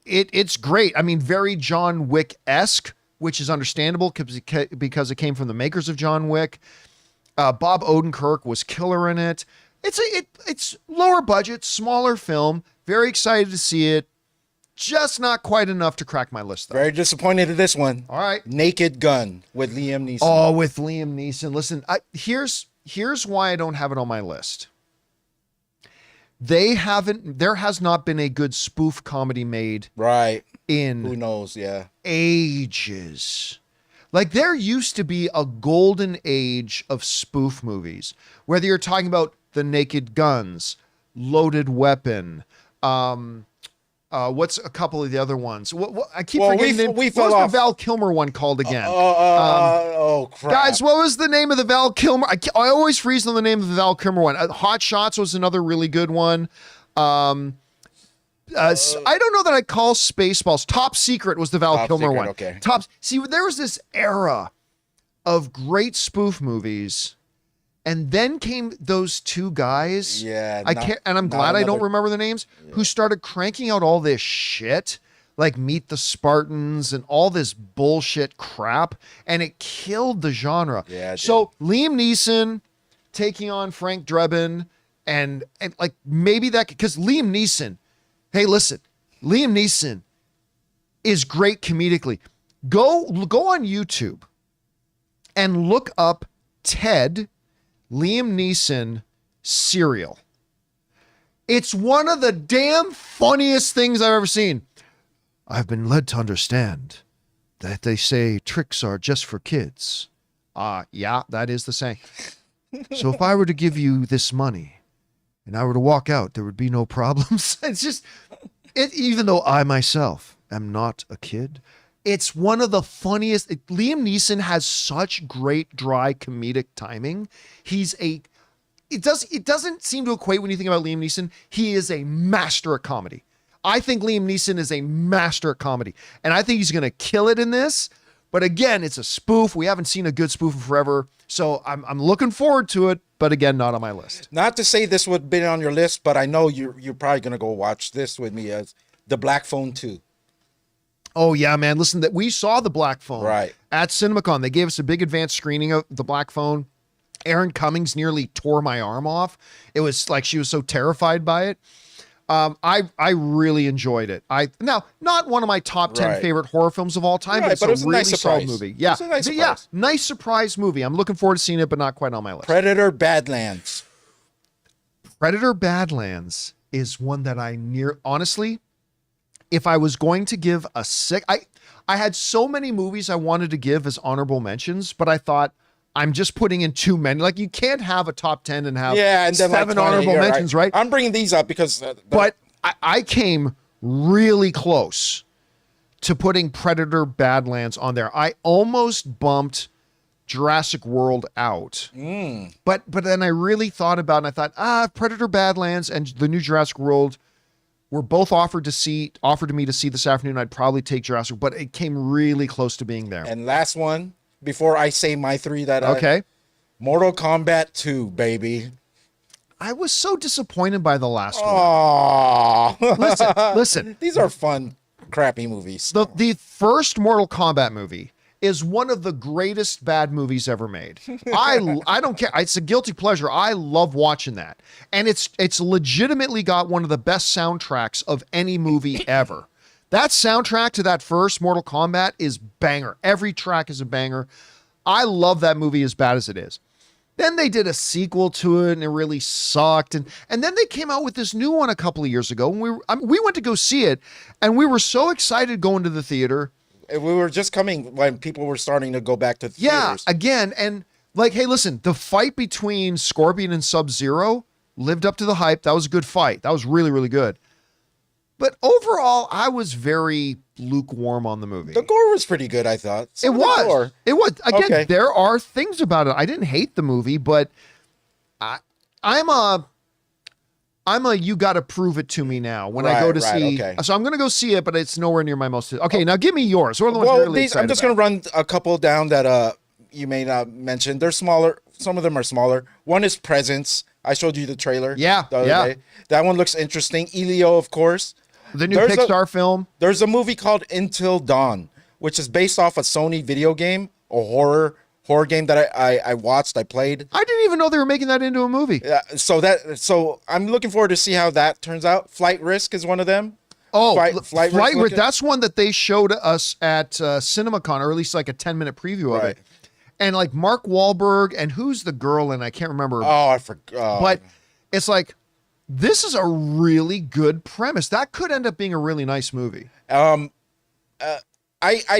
It's great. I mean, very John Wick-esque, which is understandable because it came from the makers of John Wick. Bob Odenkirk was killer in it. It's lower budget, smaller film. Very excited to see it. Just not quite enough to crack my list, though. Very disappointed in this one. All right. Naked Gun with Liam Neeson. Oh, with Liam Neeson. Listen, here's why I don't have it on my list. There has not been a good spoof comedy made. Right. In who knows, yeah. Ages. Like, there used to be a golden age of spoof movies, whether you're talking about The Naked Guns, Loaded Weapon, what's a couple of the other ones? I keep forgetting the name. What was the Val Kilmer one called again? Oh, crap. Guys, what was the name of the Val Kilmer? I always freeze on the name of the Val Kilmer one. Hot Shots was another really good one. I don't know that I call Spaceballs. Top Secret was the Val Kilmer one. Okay. See, there was this era of great spoof movies. And then came those two guys. Yeah. I'm glad I don't remember the names, who started cranking out all this shit, like Meet the Spartans and all this bullshit crap. And it killed the genre. Yeah. So Liam Neeson taking on Frank Drebin and like maybe that, because Liam Neeson, hey, listen, Liam Neeson is great comedically. Go on YouTube and look up Ted Liam Neeson serial. It's one of the damn funniest things I've ever seen. I've been led to understand that they say tricks are just for kids. Yeah, that is the saying. So if I were to give you this money and I were to walk out, there would be no problems. It's just, even though I myself am not a kid, it's one of the funniest. Liam Neeson has such great, dry comedic timing. It doesn't seem to equate when you think about Liam Neeson. He is a master at comedy. I think Liam Neeson is a master at comedy, and I think he's going to kill it in this. But again, it's a spoof. We haven't seen a good spoof in forever, so I'm looking forward to it. But again, not on my list. Not to say this would have been on your list, but I know you're probably going to go watch this with me as The Black Phone 2. Oh yeah, man! Listen, that we saw The Black Phone right at CinemaCon. They gave us a big advanced screening of The Black Phone. Aaron Cummings nearly tore my arm off. It was like she was so terrified by it. I really enjoyed it. Now not one of my top 10 favorite horror films of all time, but it's a really nice solid movie. Yeah, nice surprise movie. I'm looking forward to seeing it, but not quite on my list. Predator Badlands. Predator Badlands is one that honestly, if I was going to give I had so many movies I wanted to give as honorable mentions, but I thought, I'm just putting in too many. Like, you can't have a top 10 and have and then 7 honorable mentions, right? I'm bringing these up because... but I came really close to putting Predator Badlands on there. I almost bumped Jurassic World out. But then I really thought about it, and I thought, Predator Badlands and the new Jurassic World were both offered to me to see this afternoon. I'd probably take Jurassic, but it came really close to being there. And last one... Before I say my 3 Mortal Kombat 2, baby. I was so disappointed by the last one. Listen. These are fun, crappy movies. The first Mortal Kombat movie is one of the greatest bad movies ever made. I don't care. It's a guilty pleasure. I love watching that. And it's legitimately got one of the best soundtracks of any movie ever. That soundtrack to that first Mortal Kombat is banger. Every track is a banger. I love that movie as bad as it is. Then they did a sequel to it, and it really sucked. And then they came out with this new one a couple of years ago. And we went to go see it, and we were so excited going to the theater. We were just coming when people were starting to go back to theaters. Yeah, again, and like, hey, listen, the fight between Scorpion and Sub-Zero lived up to the hype. That was a good fight. That was really, really good. But overall, I was very lukewarm on the movie. The gore was pretty good, I thought. It was. Again, there are things about it. I didn't hate the movie, but I'm a you got to prove it to me now when I go to see. Okay. So I'm going to go see it, but it's nowhere near my most. Okay, now give me yours. What are the ones you're really excited I'm just going to run a couple down that you may not mention. They're smaller. Some of them are smaller. One is Presence. I showed you the trailer. The other day. That one looks interesting. Elio, of course. The new Pixar film. There's a movie called Until Dawn, which is based off a Sony video game, a horror game that I watched, I played. I didn't even know they were making that into a movie. So I'm looking forward to see how that turns out. Flight Risk is one of them. Oh, Flight Risk. That's one that they showed us at CinemaCon, or at least like a 10-minute preview of it. And like Mark Wahlberg, and who's the girl, and I can't remember. Oh, I forgot. But it's like, this is a really good premise. That could end up being a really nice movie. I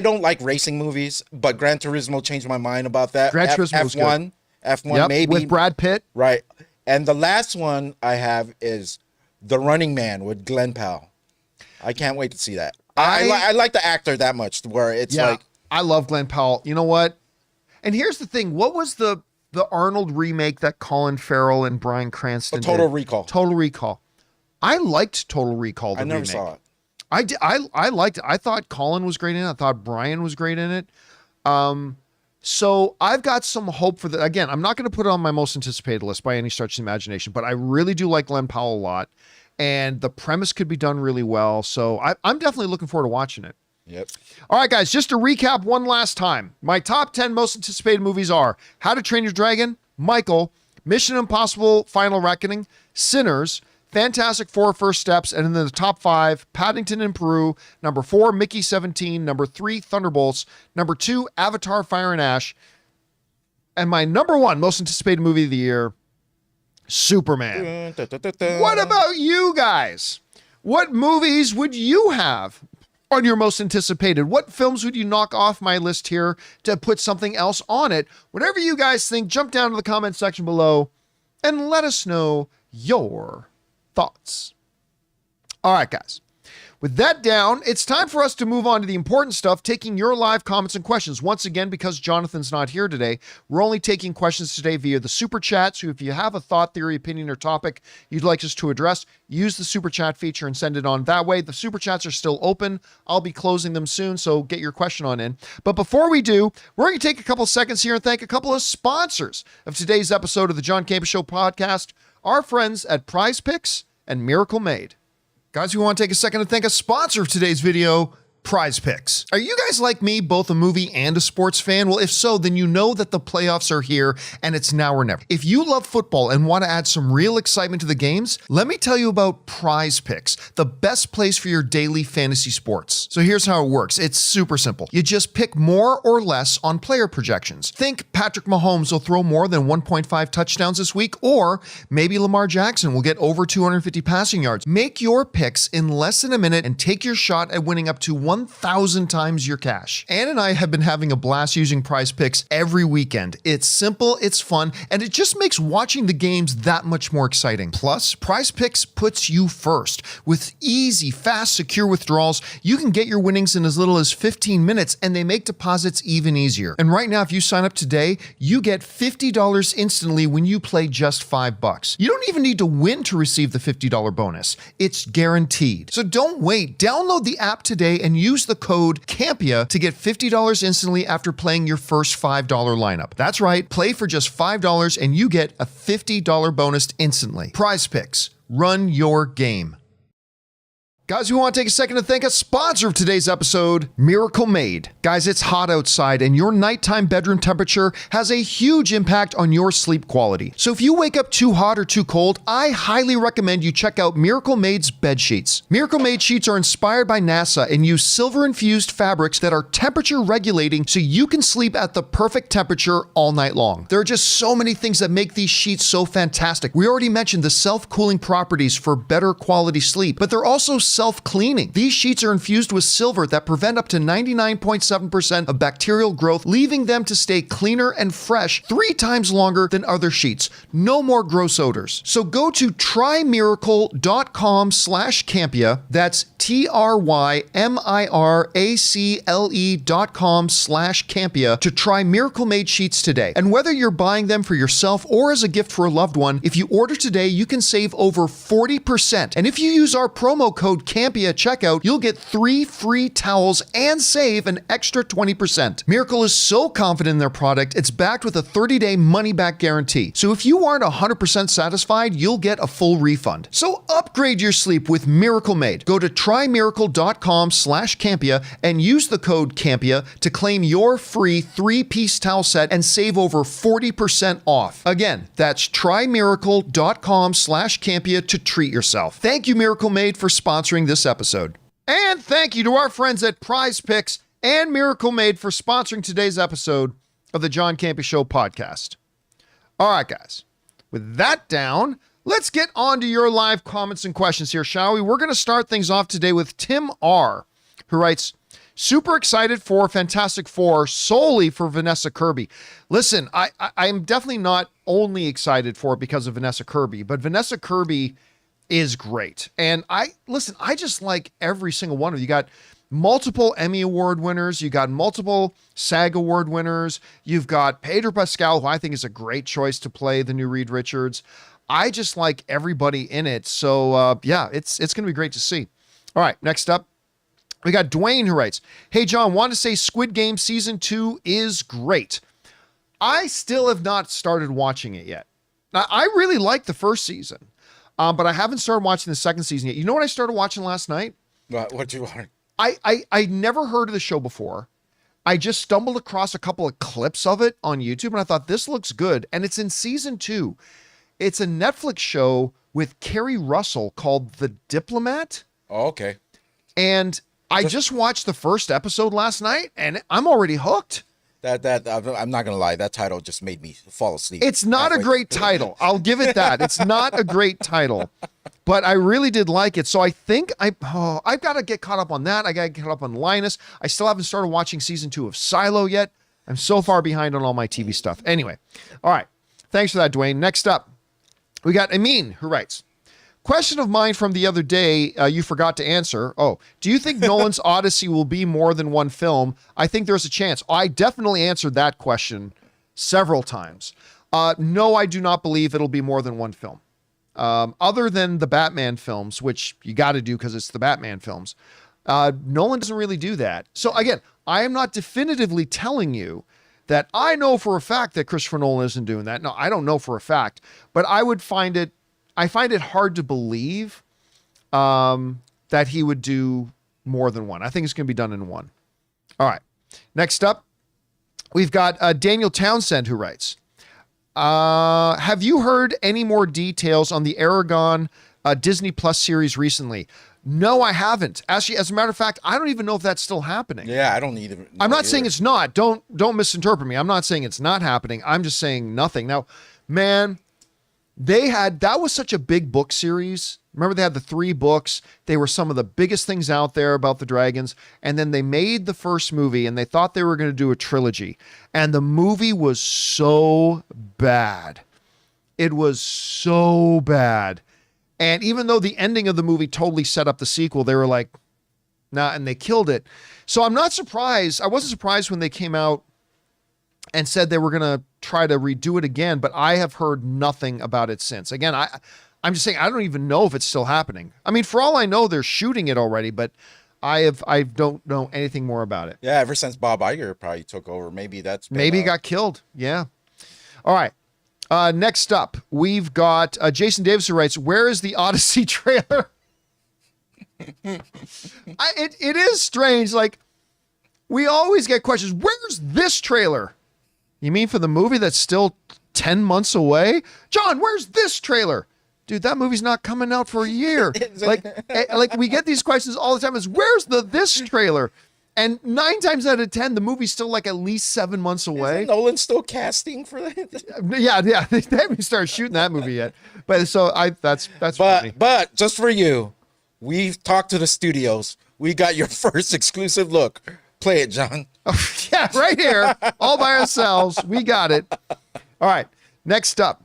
don't like racing movies, but Gran Turismo changed my mind about that. Gran Turismo's F1, F1 maybe. With Brad Pitt. Right. And the last one I have is The Running Man with Glenn Powell. I can't wait to see that. I like the actor that much, where it's like... I love Glenn Powell. You know what? And here's the thing. What was the Arnold remake that Colin Farrell and Bryan Cranston did? Total Recall. Total Recall. I liked Total Recall. I never saw it. I liked it. I thought Colin was great in it. I thought Brian was great in it. So I've got some hope for that. Again, I'm not going to put it on my most anticipated list by any stretch of the imagination, but I really do like Glenn Powell a lot, and the premise could be done really well. So I'm definitely looking forward to watching it. Yep. All right, guys, just to recap one last time. My top 10 most anticipated movies are How to Train Your Dragon, Michael, Mission Impossible Final Reckoning, Sinners, Fantastic Four First Steps, and in the top 5, Paddington in Peru, number 4, Mickey 17, number 3, Thunderbolts, number 2, Avatar Fire and Ash, and my number 1 most anticipated movie of the year, Superman. Dun, dun, dun, dun. What about you guys? What movies would you have on your most anticipated? What films would you knock off my list here to put something else on it? Whatever you guys think, jump down to the comment section below and let us know your thoughts. All right, guys. With that down, it's time for us to move on to the important stuff, taking your live comments and questions. Once again, because Jonathan's not here today, we're only taking questions today via the Super Chat. So if you have a thought, theory, opinion, or topic you'd like us to address, use the Super Chat feature and send it on that way. The Super Chats are still open. I'll be closing them soon, so get your question on in. But before we do, we're going to take a couple seconds here and thank a couple of sponsors of today's episode of the John Campea Show podcast, our friends at PrizePicks and Miracle Made. Guys, we want to take a second to thank a sponsor of today's video, PrizePicks. Are you guys like me, both a movie and a sports fan? Well, if so, then you know that the playoffs are here and it's now or never. If you love football and want to add some real excitement to the games, let me tell you about PrizePicks, the best place for your daily fantasy sports. So here's how it works. It's super simple. You just pick more or less on player projections. Think Patrick Mahomes will throw more than 1.5 touchdowns this week, or maybe Lamar Jackson will get over 250 passing yards. Make your picks in less than a minute and take your shot at winning up to 1,000 times your cash. Ann and I have been having a blast using PrizePicks every weekend. It's simple, it's fun, and it just makes watching the games that much more exciting. Plus, PrizePicks puts you first. With easy, fast, secure withdrawals, you can get your winnings in as little as 15 minutes, and they make deposits even easier. And right now, if you sign up today, you get $50 instantly when you play just $5. You don't even need to win to receive the $50 bonus. It's guaranteed. So don't wait. Download the app today and use the code CAMPEA to get $50 instantly after playing your first $5 lineup. That's right, play for just $5 and you get a $50 bonus instantly. PrizePicks, run your game. Guys, we want to take a second to thank a sponsor of today's episode, Miracle Made. Guys, it's hot outside and your nighttime bedroom temperature has a huge impact on your sleep quality. So if you wake up too hot or too cold, I highly recommend you check out Miracle Made's bed sheets. Miracle Made sheets are inspired by NASA and use silver-infused fabrics that are temperature regulating so you can sleep at the perfect temperature all night long. There are just so many things that make these sheets so fantastic. We already mentioned the self-cooling properties for better quality sleep, but they're also self-cleaning. These sheets are infused with silver that prevent up to 99.7% of bacterial growth, leaving them to stay cleaner and fresh 3 times longer than other sheets. No more gross odors. So go to trymiracle.com/Campea. That's trymiracle.com/Campea to try Miracle Made sheets today. And whether you're buying them for yourself or as a gift for a loved one, if you order today, you can save over 40%. And if you use our promo code Campea at checkout, you'll get 3 free towels and save an extra 20%. Miracle is so confident in their product, it's backed with a 30-day money-back guarantee. So if you aren't 100% satisfied, you'll get a full refund. So upgrade your sleep with Miracle Made. Go to trymiracle.com/Campea and use the code Campea to claim your free 3-piece towel set and save over 40% off. Again, that's trymiracle.com/Campea to treat yourself. Thank you, Miracle Made, for sponsoring this episode. And thank you to our friends at PrizePicks and Miracle Made for sponsoring today's episode of the John Campea Show podcast. All right, guys. With that down, let's get on to your live comments and questions here, shall we? We're going to start things off today with Tim R., who writes, super excited for Fantastic Four solely for Vanessa Kirby. Listen, I'm definitely not only excited for it because of Vanessa Kirby, but Vanessa Kirby is great. And I just like every single one of you. You got multiple Emmy Award winners. You got multiple SAG Award winners. You've got Pedro Pascal, who I think is a great choice to play the new Reed Richards. I just like everybody in it. So yeah, it's going to be great to see. All right, next up, we got Dwayne, who writes, hey, John, want to say Squid Game Season 2 is great. I still have not started watching it yet. Now, I really liked the first season. But I haven't started watching the second season yet. You know what I started watching last night? What you want? I never heard of the show before. I just stumbled across a couple of clips of it on YouTube, and I thought, this looks good. And it's in season 2. It's a Netflix show with Kerry Russell called The Diplomat. Oh, okay. And I just watched the first episode last night, and I'm already hooked. I'm not gonna lie. That title just made me fall asleep. It's not a great title. I'll give it that. It's not a great title, but I really did like it. So I think I've got to get caught up on that. I got to get caught up on Linus. I still haven't started watching season 2 of Silo yet. I'm so far behind on all my TV stuff. Anyway, all right. Thanks for that, Dwayne. Next up, we got Amin, who writes, question of mine from the other day, you forgot to answer. Oh, do you think Nolan's Odyssey will be more than one film? I think there's a chance. I definitely answered that question several times. No, I do not believe it'll be more than one film. Other than the Batman films, which you got to do because it's the Batman films, Nolan doesn't really do that. So again, I am not definitively telling you that I know for a fact that Christopher Nolan isn't doing that. No, I don't know for a fact, but I find it hard to believe that he would do more than one. I think it's going to be done in one. All right. Next up, we've got Daniel Townsend, who writes, have you heard any more details on the Aragon Disney Plus series recently? No, I haven't. Actually, as a matter of fact, I don't even know if that's still happening. Yeah, I don't either. I'm not saying it's not. Don't misinterpret me. I'm not saying it's not happening. I'm just saying nothing. Now, man, that was such a big book series. Remember, they had the 3 books. They were some of the biggest things out there about the dragons. And then they made the first movie and they thought they were going to do a trilogy. And the movie was so bad. It was so bad. And even though the ending of the movie totally set up the sequel, they were like, nah, and they killed it. So I'm not surprised. I wasn't surprised when they came out and said they were going to try to redo it again, but I have heard nothing about it since. Again, I'm just saying, I don't even know if it's still happening. I mean, for all I know, they're shooting it already, but I don't know anything more about it. Yeah, ever since Bob Iger probably took over, maybe he got killed. Yeah. All right. Next up, we've got Jason Davis, who writes, where is the Odyssey trailer? It is strange. Like, we always get questions. Where's this trailer? You mean for the movie that's still 10 months away? John, where's this trailer? Dude, that movie's not coming out for a year. like we get these questions all the time. Where's this trailer? And 9 times out of 10, the movie's still like at least 7 months away. Isn't Nolan still casting for that? Yeah. They haven't started shooting that movie yet. But so that's funny. But just for you, we've talked to the studios. We got your first exclusive look. Play it, John. Oh, yeah, right here, all by ourselves. We got it. All right. Next up,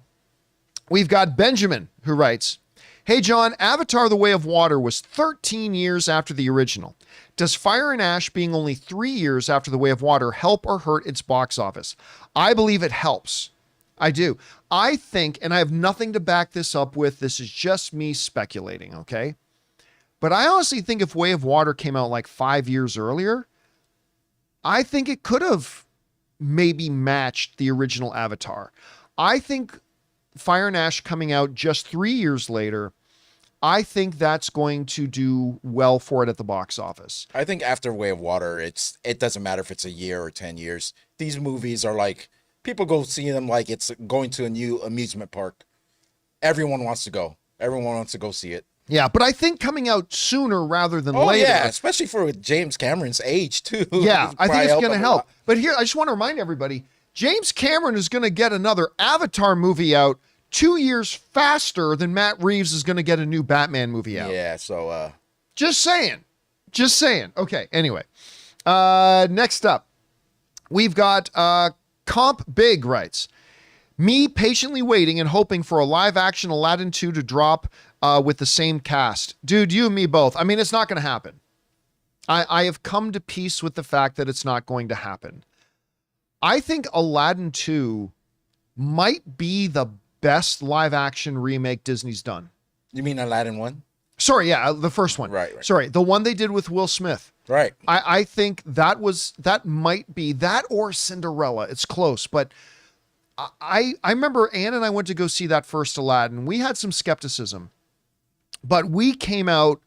we've got Benjamin, who writes, hey, John, Avatar: The Way of Water was 13 years after the original. Does Fire and Ash being only 3 years after The Way of Water help or hurt its box office? I believe it helps. I do. I think, and I have nothing to back this up with, this is just me speculating, okay? But I honestly think if Way of Water came out like 5 years earlier, I think it could have maybe matched the original Avatar. I think Fire and Ash coming out just 3 years later, I think that's going to do well for it at the box office. I think after Way of Water, it doesn't matter if it's a year or 10 years. These movies are like, people go see them like it's going to a new amusement park. Everyone wants to go. Everyone wants to go see it. Yeah, but I think coming out sooner rather than later. Yeah, especially for James Cameron's age, too. Yeah, I think it's going to help. But here, I just want to remind everybody, James Cameron is going to get another Avatar movie out 2 years faster than Matt Reeves is going to get a new Batman movie out. Yeah, so... Just saying. Okay, anyway. Next up, we've got Comp Big writes, me patiently waiting and hoping for a live-action Aladdin 2 to drop with the same cast. Dude, you and me both. I mean, it's not going to happen. I have come to peace with the fact that it's not going to happen. I think Aladdin 2 might be the best live-action remake Disney's done. You mean Aladdin 1? Sorry, yeah, the first one. Right. Sorry, the one they did with Will Smith. Right. I think that might be that or Cinderella. It's close, but I remember Ann and I went to go see that first Aladdin. We had some skepticism, but we came out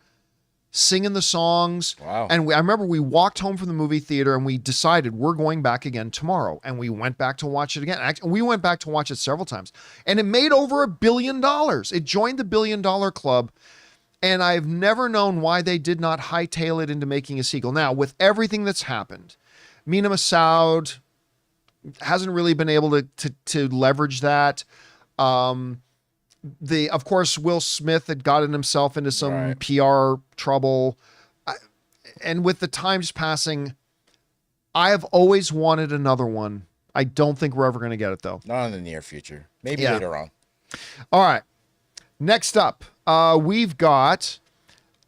singing the songs. Wow. And I remember we walked home from the movie theater and we decided we're going back again tomorrow. And we went back to watch it again. Actually, we went back to watch it several times. And it made over $1 billion. It joined the $1 billion club. And I've never known why they did not hightail it into making a sequel. Now, with everything that's happened, Mina Massoud, hasn't really been able to leverage that. Of course, Will Smith had gotten himself into some Right. PR trouble. And with the times passing, I have always wanted another one. I don't think we're ever going to get it, though. Not in the near future. Maybe Yeah. later on. All right. Next up, we've got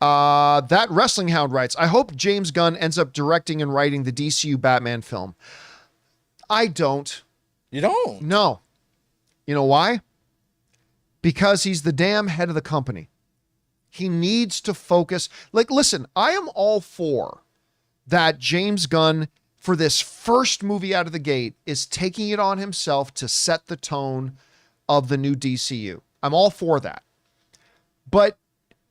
That Wrestling Hound writes, I hope James Gunn ends up directing and writing the DCU Batman film. I don't. You don't? No. You know why? Because he's the damn head of the company. He needs to focus. Like, listen, I am all for that James Gunn, for this first movie out of the gate, is taking it on himself to set the tone of the new DCU. I'm all for that. But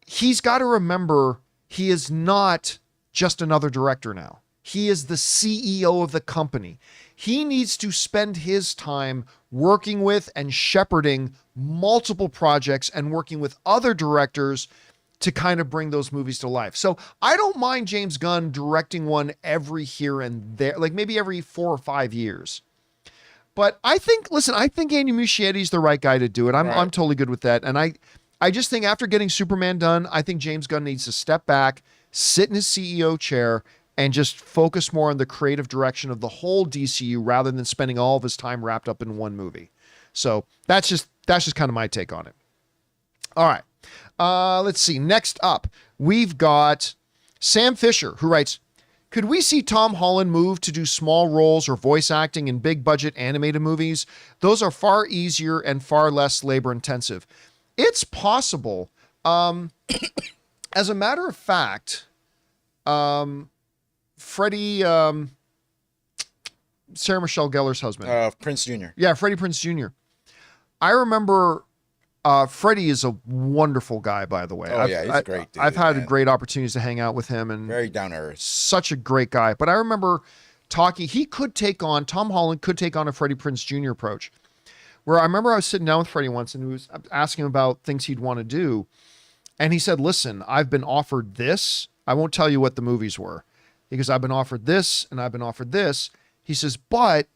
he's got to remember he is not just another director now. He is the CEO of the company. He needs to spend his time working with and shepherding multiple projects and working with other directors to kind of bring those movies to life. So I don't mind James Gunn directing one every here and there, like maybe every 4 or 5 years. But I think Andy Muschietti's the right guy to do it. I'm totally good with that. And I just think after getting Superman done, I think James Gunn needs to step back, sit in his CEO chair, and just focus more on the creative direction of the whole DCU rather than spending all of his time wrapped up in one movie. So that's just kind of my take on it. All right. Let's see. Next up, we've got Sam Fisher, who writes, could we see Tom Holland move to do small roles or voice acting in big budget animated movies? Those are far easier and far less labor intensive. It's possible. As a matter of fact, Freddie, Sarah Michelle Gellar's husband. Prince Jr. Yeah, Freddie Prinze Jr. I remember Freddie is a wonderful guy, by the way. Oh, yeah, he's a great dude. I've had great opportunities to hang out with him. And very down to earth. Such a great guy. But I remember Tom Holland could take on a Freddie Prinze Jr. approach. Where I remember I was sitting down with Freddie once and he was asking him about things he'd want to do. And he said, listen, I've been offered this. I won't tell you what the movies were. He goes, I've been offered this and I've been offered this. He says, but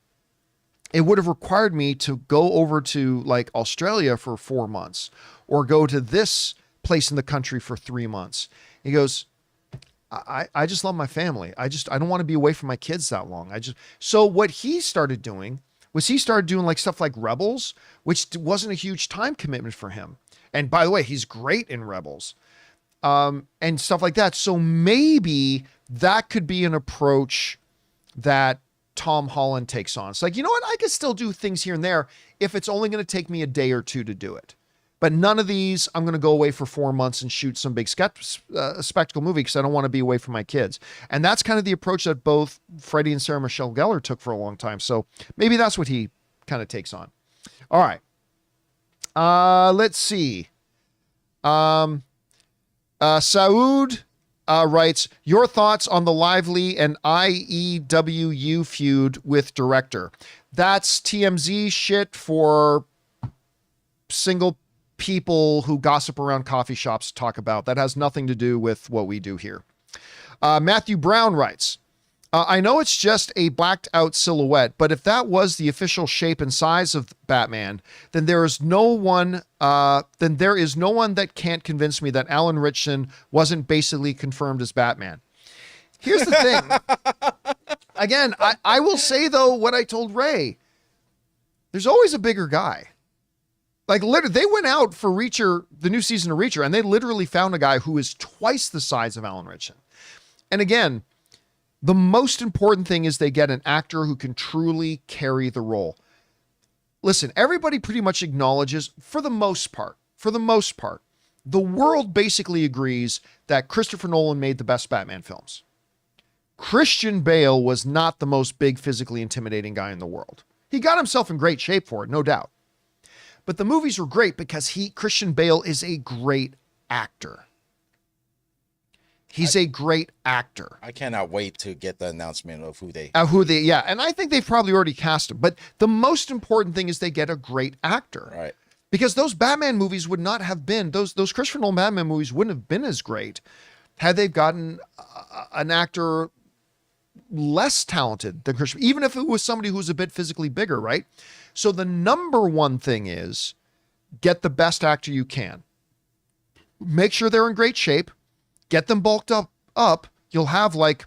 it would have required me to go over to like Australia for 4 months or go to this place in the country for 3 months. He goes, I just love my family. I don't want to be away from my kids that long. So what he started doing was like stuff like Rebels, which wasn't a huge time commitment for him. And by the way, he's great in Rebels, and stuff like that. So maybe that could be an approach that Tom Holland takes on. It's like, you know what? I could still do things here and there if it's only going to take me a day or two to do it. But none of these, I'm going to go away for 4 months and shoot some big spectacle movie because I don't want to be away from my kids. And that's kind of the approach that both Freddie and Sarah Michelle Gellar took for a long time. So maybe that's what he kind of takes on. All right. Let's see. Saud writes, your thoughts on the Lively and IEWU feud with director. That's TMZ shit for single people who gossip around coffee shops talk about. That has nothing to do with what we do here. Matthew Brown writes, I know it's just a blacked out silhouette, but if that was the official shape and size of Batman, then there is no one that can't convince me that Alan Ritchson wasn't basically confirmed as Batman. Here's the thing. Again, I will say though, what I told Ray, there's always a bigger guy. Like literally, they went out for Reacher, the new season of Reacher, and they literally found a guy who is twice the size of Alan Ritchson. And again, the most important thing is they get an actor who can truly carry the role. Listen, everybody pretty much acknowledges, for the most part, the world basically agrees that Christopher Nolan made the best Batman films. Christian Bale was not the most big, physically intimidating guy in the world. He got himself in great shape for it, no doubt. But the movies were great because Christian Bale is a great actor. He's a great actor. I cannot wait to get the announcement of who they. Yeah, and I think they've probably already cast him. But the most important thing is they get a great actor, Right. Because those Batman movies would not have been those Christopher Nolan Batman movies wouldn't have been as great had they gotten an actor less talented than Christian, even if it was somebody who's a bit physically bigger, right? So the number one thing is get the best actor you can. Make sure they're in great shape. Get them bulked up. You'll have like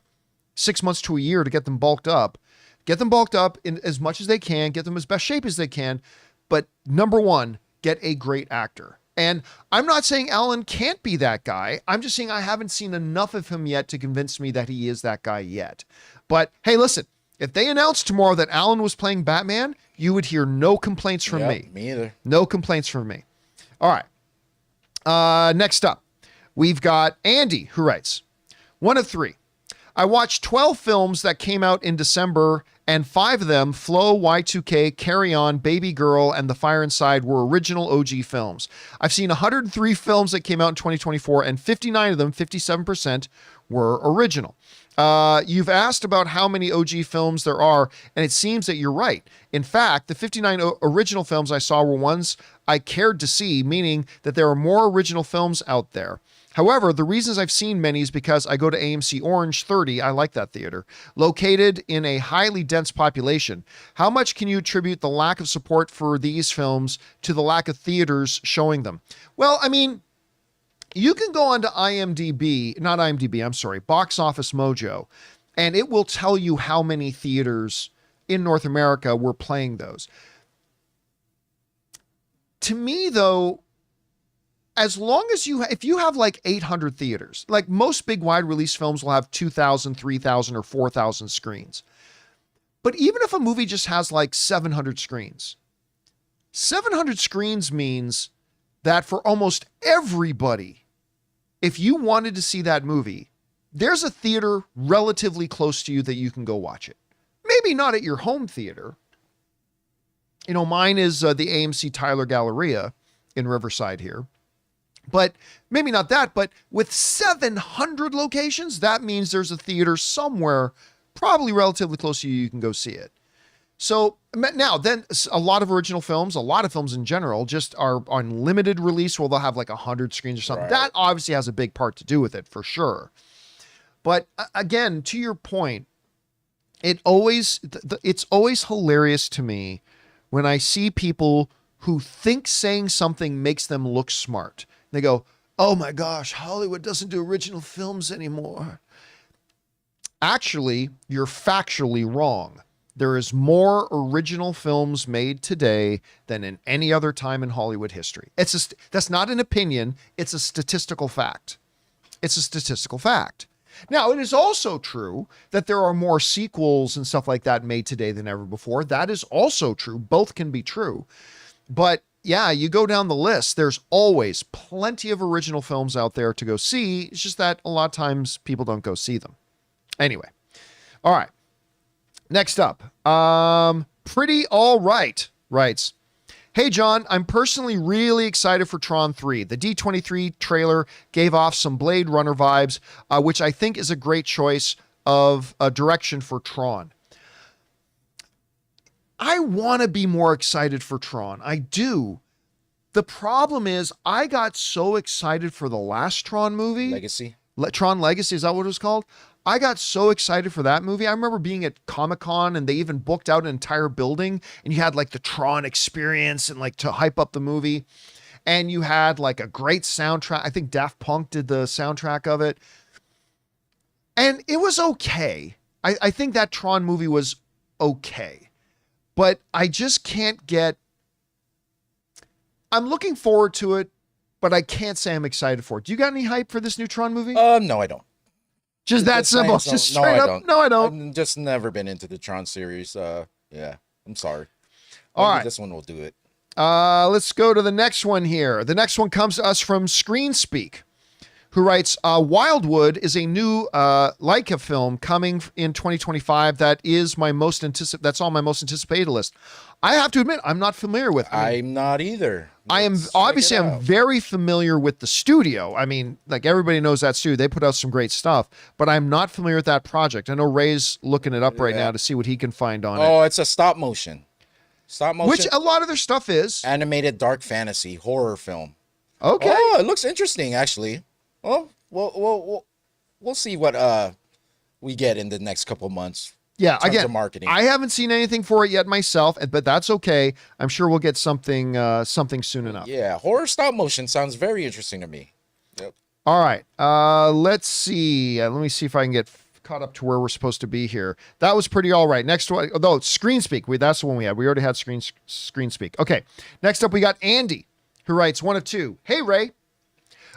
6 months to a year to get them bulked up. Get them bulked up in as much as they can. Get them as best shape as they can. But number one, get a great actor. And I'm not saying Alan can't be that guy. I'm just saying I haven't seen enough of him yet to convince me that he is that guy yet. But hey, listen, if they announced tomorrow that Alan was playing Batman, you would hear no complaints from me. Me either. No complaints from me. All right. Next up, we've got Andy, who writes, 1 of 3. I watched 12 films that came out in December, and 5 of them, Flow, Y2K, Carry On, Baby Girl, and The Fire Inside, were original OG films. I've seen 103 films that came out in 2024, and 59 of them, 57%, were original. You've asked about how many OG films there are, and it seems that you're right. In fact, the 59 original films I saw were ones I cared to see, meaning that there are more original films out there. However, the reasons I've seen many is because I go to AMC Orange 30, I like that theater, located in a highly dense population. How much can you attribute the lack of support for these films to the lack of theaters showing them? Well, I mean, you can go onto Box Office Mojo, and it will tell you how many theaters in North America were playing those. To me, though, as long as if you have like 800 theaters, like most big wide release films will have 2,000, 3,000, or 4,000 screens. But even if a movie just has like 700 screens, 700 screens means that for almost everybody, if you wanted to see that movie, there's a theater relatively close to you that you can go watch it. Maybe not at your home theater. You know, mine is the AMC Tyler Galleria in Riverside here. But maybe not that, but with 700 locations, that means there's a theater somewhere, probably relatively close to you, you can go see it. So now, then a lot of original films, a lot of films in general, just are on limited release where they'll have like 100 screens or something. Right. That obviously has a big part to do with it, for sure. But again, to your point, it's always hilarious to me when I see people who think saying something makes them look smart. They go, oh my gosh, Hollywood doesn't do original films anymore. Actually, you're factually wrong. There is more original films made today than in any other time in Hollywood history. That's not an opinion. It's a statistical fact. It's a statistical fact. Now, it is also true that there are more sequels and stuff like that made today than ever before. That is also true. Both can be true. But yeah, you go down the list, there's always plenty of original films out there to go see. It's just that a lot of times people don't go see them. Anyway. All right. Next up, Pretty All Right writes, hey, John, I'm personally really excited for Tron 3. The D23 trailer gave off some Blade Runner vibes, which I think is a great choice of a direction for Tron. I want to be more excited for Tron. I do. The problem is I got so excited for the last Tron movie. Legacy. Tron Legacy, is that what it was called? I got so excited for that movie. I remember being at Comic-Con and they even booked out an entire building and you had like the Tron experience and like to hype up the movie. And you had like a great soundtrack. I think Daft Punk did the soundtrack of it. And it was okay. I think that Tron movie was okay. But I just can't get... I'm looking forward to it, but I can't say I'm excited for it. Do you got any hype for this new Tron movie? No, I don't. Just that simple. Just straight up. No, I don't. I've just never been into the Tron series. Yeah, I'm sorry. All Maybe right. This one will do it. Let's go to the next one here. The next one comes to us from ScreenSpeak, who writes, Wildwood is a new Leica film coming in 2025 that is that's on my most anticipated list. I have to admit, I'm not familiar with it. I'm not either. I'm very familiar with the studio. I mean, like everybody knows that studio. They put out some great stuff, but I'm not familiar with that project. I know Ray's looking it up right now to see what he can find on it. Oh, it's a stop motion. Which a lot of their stuff is. Animated dark fantasy horror film. Okay. Oh, it looks interesting, actually. Well, we'll see what we get in the next couple months. Yeah, in terms again, of marketing. I haven't seen anything for it yet myself, but that's okay. I'm sure we'll get something soon enough. Yeah, horror stop motion sounds very interesting to me. Yep. All right, let's see. Let me see if I can get caught up to where we're supposed to be here. That was pretty all right. Next one, though, Screen Speak. That's the one we had. We already had Screen Speak. Okay, next up we got Andy, who writes one of two. Hey, Ray.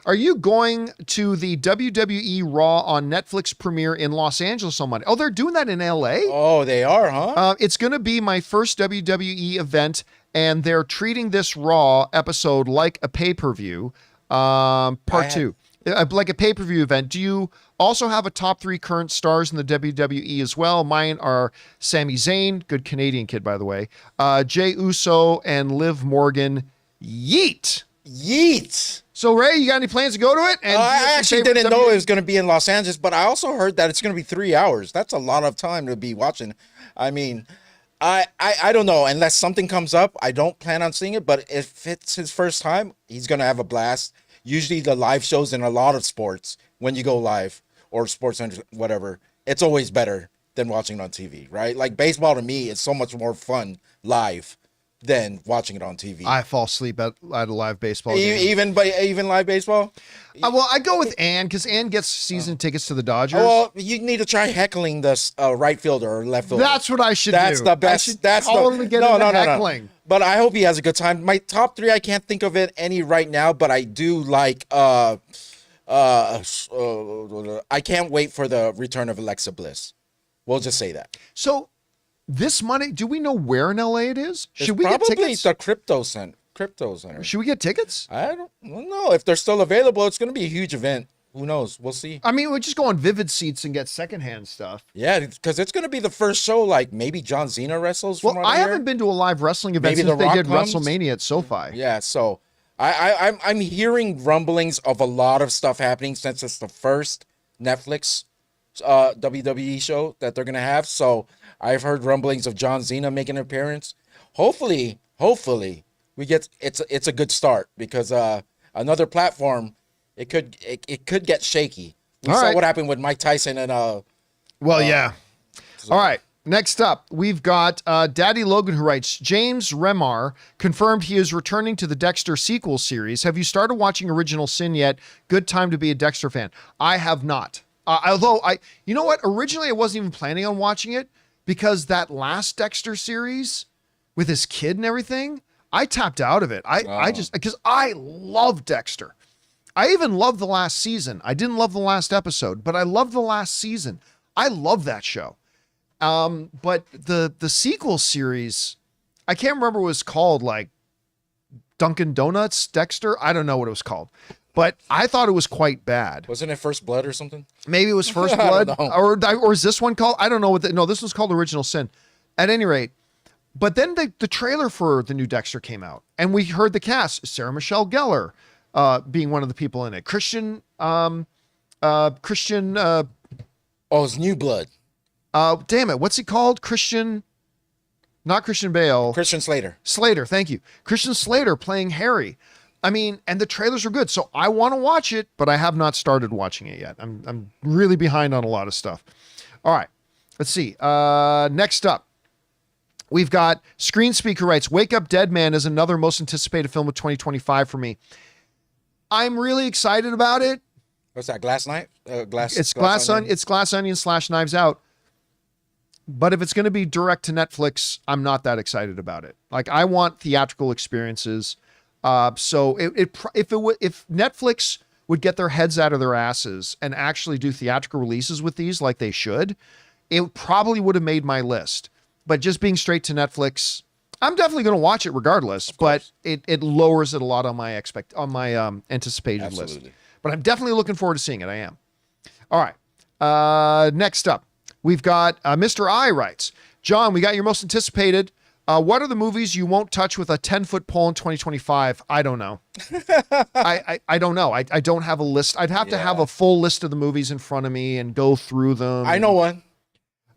Are you going to the WWE Raw on Netflix premiere in Los Angeles on Monday? Oh, they're doing that in LA? Oh, they are, huh? It's going to be my first WWE event, and they're treating this Raw episode like a pay-per-view, part two. Like a pay-per-view event. Do you also have a top 3 current stars in the WWE as well? Mine are Sami Zayn, good Canadian kid, by the way, Jey Uso, and Liv Morgan. Yeet! Yeet! So, Ray, you got any plans to go to it? And I actually didn't know it was going to be in Los Angeles, but I also heard that it's going to be 3 hours. That's a lot of time to be watching. I mean, I don't know. Unless something comes up, I don't plan on seeing it. But if it's his first time, he's going to have a blast. Usually the live shows in a lot of sports, when you go live or sports center, whatever, it's always better than watching it on TV, right? Like baseball to me is so much more fun live than watching it on TV. I fall asleep at a live baseball game. Even live baseball? Well, I go with Ann because Ann gets season tickets to the Dodgers. Well, you need to try heckling this right fielder or left fielder. That's what I should do. That's the best. I should That's totally get into heckling. But I hope he has a good time. My top 3, I can't think of it any right now, but I do like. I can't wait for the return of Alexa Bliss. We'll just say that. So, this Monday, do we know where in LA it is? Should we get Probably tickets? the Crypto Center. Should we get tickets? I don't know if they're still available. It's going to be a huge event. Who knows? We'll see. I mean, we'll just go on Vivid Seats and get secondhand stuff. Yeah, because it's going to be the first show. Like maybe John Cena wrestles. Well, I haven't been to a live wrestling event Maybe since The they Rock did comes. WrestleMania at SoFi. Yeah, so I'm hearing rumblings of a lot of stuff happening since it's the first Netflix WWE show that they're gonna have. So I've heard rumblings of John Cena making an appearance. Hopefully we get it's a good start because another platform it could get shaky. We saw what happened with Mike Tyson and yeah. All right. Next up, we've got Daddy Logan who writes, James Remar confirmed he is returning to the Dexter sequel series. Have you started watching Original Sin yet? Good time to be a Dexter fan. I have not. Although you know what? Originally, I wasn't even planning on watching it because that last Dexter series with his kid and everything, I tapped out of it. I just, because I love Dexter. I even loved the last season. I didn't love the last episode, but I loved the last season. I love that show. But the sequel series, I can't remember what it was called, like Dunkin' Donuts, Dexter. I don't know what it was called, but I thought it was quite bad. Wasn't it First Blood or something? Maybe it was First Blood, or is this one called? I don't know what. No, this one's called Original Sin. At any rate, but then the trailer for the new Dexter came out, and we heard the cast: Sarah Michelle Gellar being one of the people in it, Christian. Oh, it's New Blood. Damn it, what's he called? Not Christian Bale. Christian Slater. Slater, thank you. Christian Slater playing Harry. I mean, and the trailers are good, so I want to watch it, but I have not started watching it yet. I'm really behind on a lot of stuff. All right, let's see. Next up, we've got Screen Speaker writes, Wake Up Dead Man is another most anticipated film of 2025 for me. I'm really excited about it. What's that? Glass Knife? It's Glass Onion / Knives Out. But if it's going to be direct to Netflix, I'm not that excited about it. Like, I want theatrical experiences. So if Netflix would get their heads out of their asses and actually do theatrical releases with these like they should, it probably would have made my list. But just being straight to Netflix, I'm definitely going to watch it regardless. But it lowers it a lot on my anticipated list. But I'm definitely looking forward to seeing it. I am. All right. Next up, we've got Mr. I writes, John, we got your most anticipated. What are the movies you won't touch with a 10-foot pole in 2025? I don't know. I don't know. I don't have a list. I'd have to have a full list of the movies in front of me and go through them. I know one.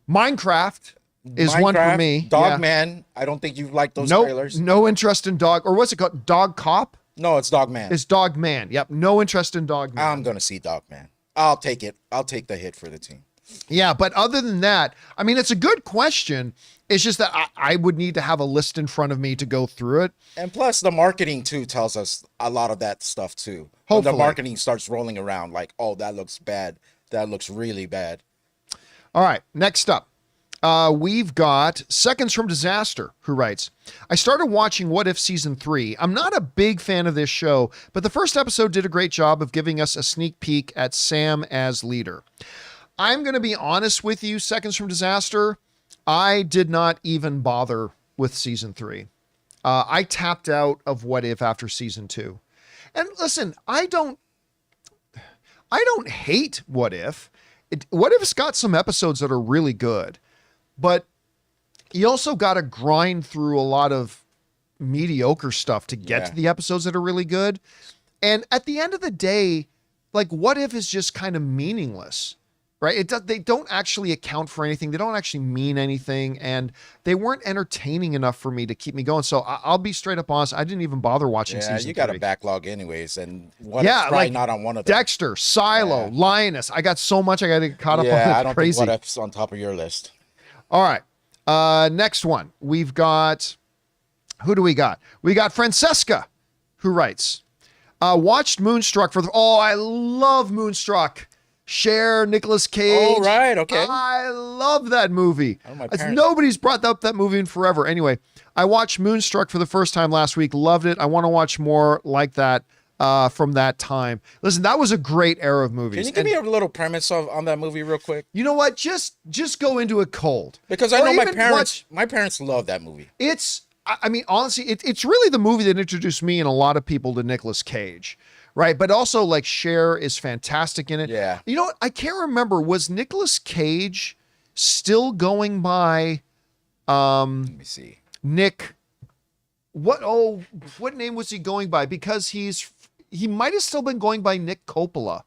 Minecraft is one for me. Dogman. I don't think you like those trailers. No interest in Dog, or what's it called? Dog Cop? No, it's Dogman. It's Dogman. Yep. No interest in Dogman. I'm going to see Dogman. I'll take it. I'll take the hit for the team. Yeah, but other than that, I mean, it's a good question. It's just that I would need to have a list in front of me to go through it. And plus, the marketing too tells us a lot of that stuff too. When Hopefully. the marketing starts rolling around, like, oh, that looks bad. That looks really bad. All right, next up. We've got Seconds from Disaster, who writes, I started watching What If Season 3. I'm not a big fan of this show, but the first episode did a great job of giving us a sneak peek at Sam as leader. I'm going to be honest with you, Seconds from Disaster, I did not even bother with Season 3. I tapped out of What If after Season 2. And listen, I don't hate What If. What If's got some episodes that are really good. But you also got to grind through a lot of mediocre stuff to get to the episodes that are really good. And at the end of the day, like, What If is just kind of meaningless, right? They don't actually account for anything. They don't actually mean anything. And they weren't entertaining enough for me to keep me going. So I'll be straight up honest. I didn't even bother watching season 3. You got a backlog anyways. And What If's probably not on one of them. Dexter, Silo, Lioness. I got so much I got to get caught up on. I don't crazy. think What If's on top of your list. All right. Next one. We've got, who do we got? We got Francesca, who writes, watched Moonstruck for I love Moonstruck. Cher, Nicolas Cage. Oh, right. Okay. I love that movie. Nobody's brought up that movie in forever. Anyway, I watched Moonstruck for the first time last week. Loved it. I want to watch more like that from that time. Listen, that was a great era of movies. Can you give me a little premise on that movie real quick? You know what? Just go into it cold. Because I know my parents love that movie. I mean, honestly, it's really the movie that introduced me and a lot of people to Nicolas Cage, right? But also, like, Cher is fantastic in it. Yeah. You know what? I can't remember. Was Nicolas Cage still going by, let me see. Nick? What name was he going by? Because he might have still been going by Nick Coppola.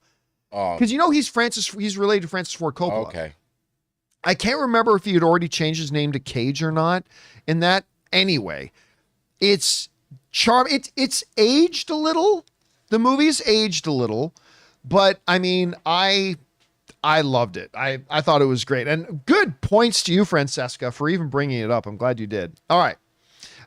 Because he's related to Francis Ford Coppola. Okay. I can't remember if he had already changed his name to Cage or not in that. Anyway, it's it's aged a little. The movie's aged a little, but I mean, I loved it. I thought it was great. And good points to you, Francesca, for even bringing it up. I'm glad you did. All right.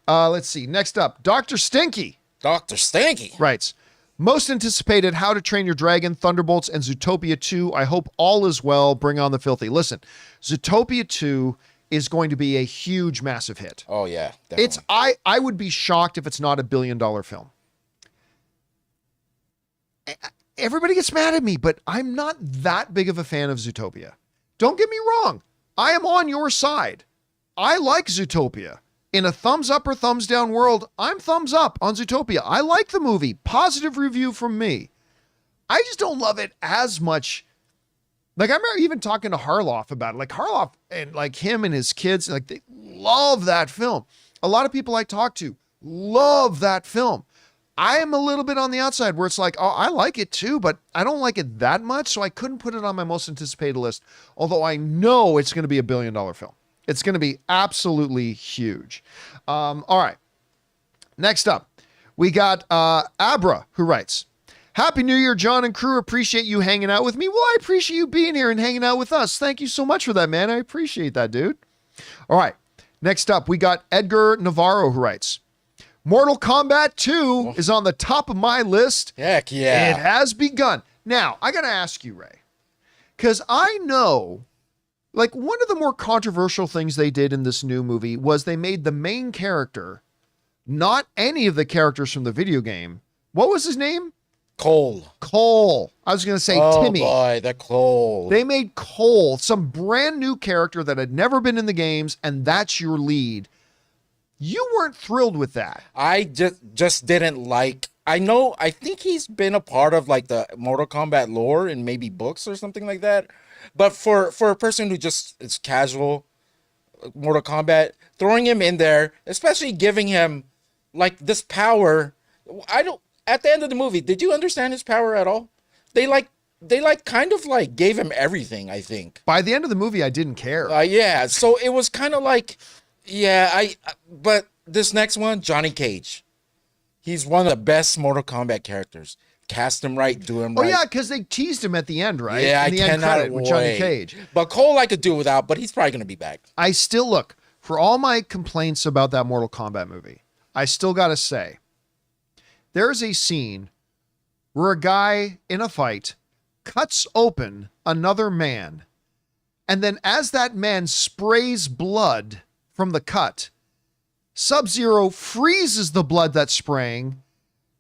Let's see. Next up, Dr. Stinky. Dr. Stinky Writes, most anticipated How to Train Your Dragon, Thunderbolts, and Zootopia 2. I hope all is well. Bring on the filthy. Listen, Zootopia 2 is going to be a huge, massive hit. Oh, yeah. Definitely. I would be shocked if it's not a $1 billion film. Everybody gets mad at me, but I'm not that big of a fan of Zootopia. Don't get me wrong. I am on your side. I like Zootopia. In a thumbs up or thumbs down world, I'm thumbs up on Zootopia. I like the movie. Positive review from me. I just don't love it as much. Like, I remember even talking to Harloff about it. Like, Harloff and like him and his kids, like, they love that film. A lot of people I talk to love that film. I am a little bit on the outside where it's like, oh, I like it too, but I don't like it that much. So I couldn't put it on my most anticipated list. Although I know it's going to be a $1 billion film. It's going to be absolutely huge. All right. Next up, we got Abra, who writes, Happy New Year, John and crew. Appreciate you hanging out with me. Well, I appreciate you being here and hanging out with us. Thank you so much for that, man. I appreciate that, dude. All right. Next up, we got Edgar Navarro, who writes, Mortal Kombat 2 is on the top of my list. Heck yeah. It has begun. Now, I got to ask you, Ray, because I know, like, one of the more controversial things they did in this new movie was they made the main character not any of the characters from the video game. What was his name? Cole. I was going to say Timmy. Oh boy, the Cole. They made Cole some brand new character that had never been in the games, and that's your lead. You weren't thrilled with that. I just didn't like. I think he's been a part of like the Mortal Kombat lore and maybe books or something like that. But for a person who just is casual Mortal Kombat, throwing him in there, especially giving him like this power, at the end of the movie, did you understand his power at all? They kind of like gave him everything, I think. By the end of the movie, I didn't care. Yeah, so it was kind of like, but this next one, Johnny Cage. He's one of the best Mortal Kombat characters. cast him right, do him Oh right. yeah, because they teased him at the end, right? Yeah, in the I end cannot credit with Johnny wait. Cage. But Cole I could do without, but he's probably going to be back. I still look for all my complaints about that Mortal Kombat movie. I still got to say, there's a scene where a guy in a fight cuts open another man, and then as that man sprays blood from the cut, Sub-Zero freezes the blood that's spraying,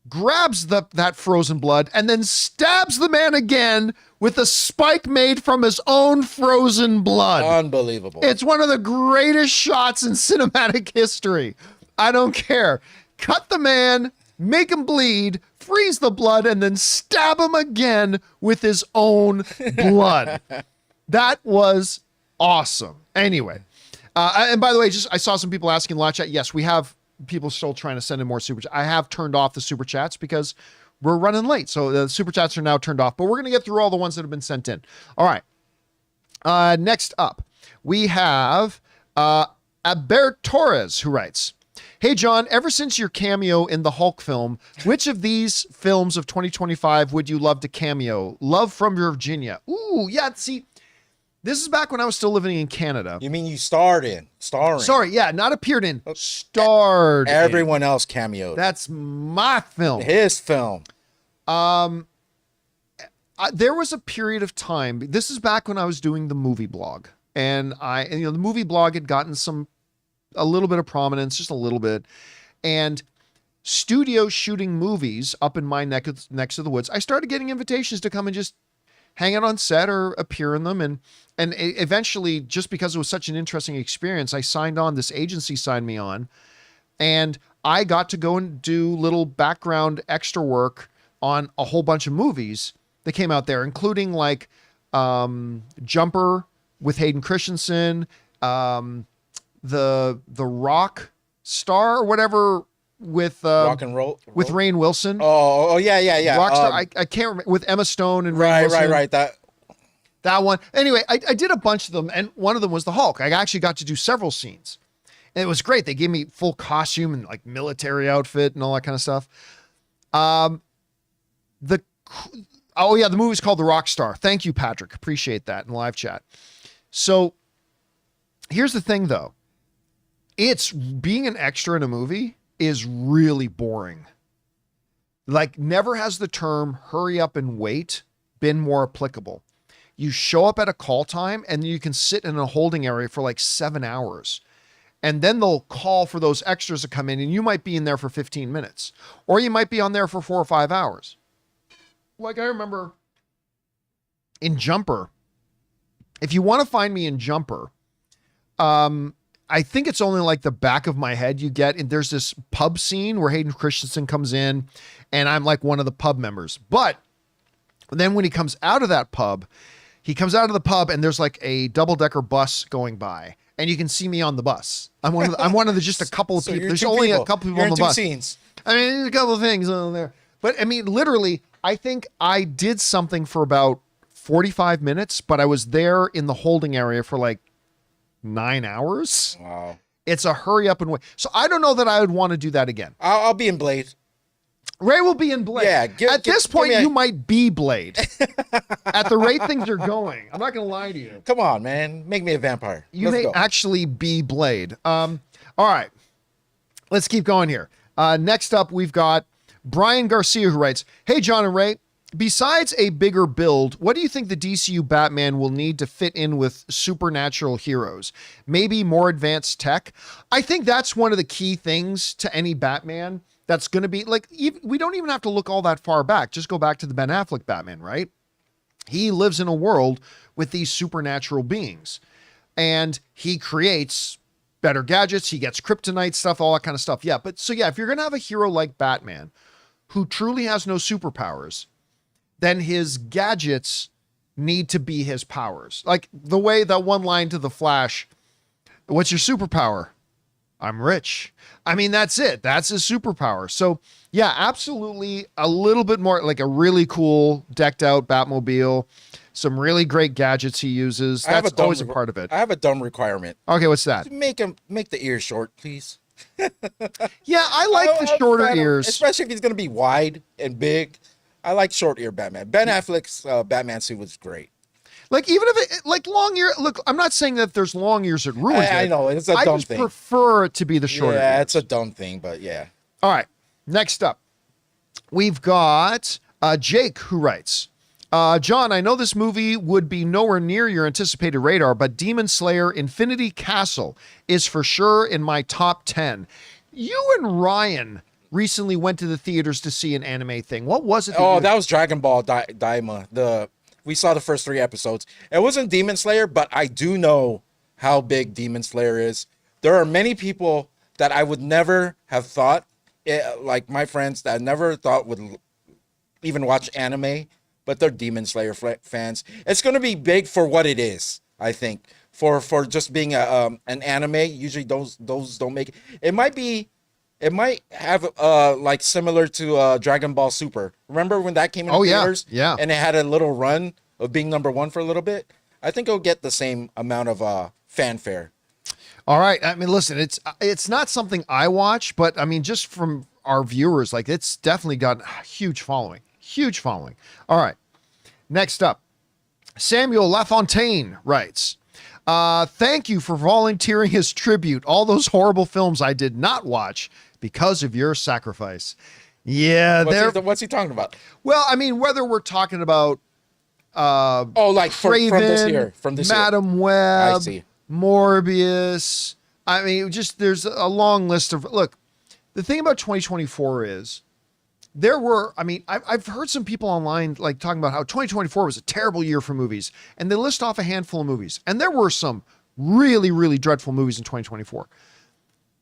grabs that frozen blood, and then stabs the man again with a spike made from his own frozen blood. Unbelievable. It's one of the greatest shots in cinematic history. I don't care. Cut the man, make him bleed, freeze the blood, and then stab him again with his own blood. That was awesome. Anyway, and by the way, I saw some people asking in live chat. Yes, we have people still trying to send in more super chats. I have turned off the super chats because we're running late. So the super chats are now turned off, but we're going to get through all the ones that have been sent in. All right. Next up, we have Albert Torres, who writes, "Hey, John, ever since your cameo in the Hulk film, which of these films of 2025 would you love to cameo? Love from Virginia." Ooh, yeah, see, this is back when I was still living in Canada. You mean you starring? Sorry, yeah, not appeared in, starred in. Everyone else cameoed. That's my film. His film. There was a period of time, this is back when I was doing the movie blog, and the movie blog had gotten a little bit of prominence, just a little bit, and studios shooting movies up in my neck of the woods, I started getting invitations to come and just hang out on set or appear in them, and eventually, just because it was such an interesting experience, I signed on. This agency signed me on, and I got to go and do little background extra work on a whole bunch of movies that came out there, including like Jumper with Hayden Christensen, the Rock Star or whatever with Rock and Roll with Rainn Wilson. Oh yeah. Rockstar. I can't remember, with Emma Stone and Rainn Wilson. Right. That one. Anyway, I did a bunch of them, and one of them was the Hulk. I actually got to do several scenes, and it was great. They gave me full costume and like military outfit and all that kind of stuff. The movie's called The Rockstar. Thank you, Patrick. Appreciate that in live chat. So here's the thing, though. It's being an extra in a movie is really boring. Like, never has the term hurry up and wait been more applicable. You show up at a call time and you can sit in a holding area for like 7 hours. And then they'll call for those extras to come in, and you might be in there for 15 minutes, or you might be on there for 4 or 5 hours. Like, I remember in Jumper, if you want to find me in Jumper, I think it's only like the back of my head you get. And there's this pub scene where Hayden Christensen comes in, and I'm like one of the pub members. But then when he comes out of that pub, and there's like a double-decker bus going by, and you can see me on the bus. I'm one of the just a couple of So people. you're There's two only people. a couple people You're on in the two bus. scenes. I mean, there's a couple of things on there. But I mean, literally, I think I did something for about 45 minutes, but I was there in the holding area for like 9 hours. Wow. It's a hurry up and wait. So I don't know that I would want to do that again. I'll be in Blade. Ray will be in Blade. Yeah, At this point, give me you might be Blade. At the rate things are going. I'm not going to lie to you. Come on, man. Make me a vampire. You Let's may go. actually be Blade. All right. Let's keep going here. Next up, we've got Brian Garcia, who writes, "Hey, John and Ray, besides a bigger build, what do you think the DCU Batman will need to fit in with supernatural heroes? Maybe more advanced tech?" I think that's one of the key things to any Batman that's going to be like, we don't even have to look all that far back. Just go back to the Ben Affleck Batman, right? He lives in a world with these supernatural beings, and he creates better gadgets. He gets kryptonite stuff, all that kind of stuff. Yeah. But so yeah, if you're going to have a hero like Batman who truly has no superpowers, then his gadgets need to be his powers. Like the way that one line to the Flash, "What's your superpower?" "I'm rich." I mean, that's it. That's his superpower. So yeah, absolutely. A little bit more, like a really cool decked out Batmobile, some really great gadgets he uses. I have That's always a part of it. I have a dumb requirement. Okay. What's that? Make the ears short, please. Yeah. I like the shorter ears. Especially if he's going to be wide and big. I like short ear Batman. Ben Affleck's Batman suit was great. Like even if it like long ear, look, I'm not saying that there's long ears that ruins it. I know it's a I dumb just thing. prefer it to be the shorter. Yeah, ears. it's a dumb thing, but yeah. All right. Next up, we've got Jake who writes, John, I know this movie would be nowhere near your anticipated radar, but Demon Slayer Infinity Castle is for sure in my top 10. You and Ryan recently went to the theaters to see an anime thing. What was it? That was Dragon Ball Daima. We saw the first 3 episodes. It wasn't Demon Slayer, but I do know how big Demon Slayer is. There are many people that I would never have thought, like my friends that I never thought would even watch anime, but they're Demon Slayer fans. It's going to be big for what it is, I think. For just being an anime, usually those don't make it. It might have like similar to Dragon Ball Super. Remember when that came in theaters? Yeah. And it had a little run of being number 1 for a little bit. I think it'll get the same amount of fanfare. All right. I mean, listen, it's not something I watch, but I mean, just from our viewers, like it's definitely got a huge following. Huge following. All right. Next up, Samuel Lafontaine writes, thank you for volunteering his tribute. All those horrible films I did not watch because of your sacrifice. Yeah. What's he talking about? Well, I mean, whether we're talking about like Craven, from this Madam year. Web, I see. Morbius. I mean, just there's a long list of, look, the thing about 2024 is I've heard some people online like talking about how 2024 was a terrible year for movies, and they list off a handful of movies, and there were some really, really dreadful movies in 2024,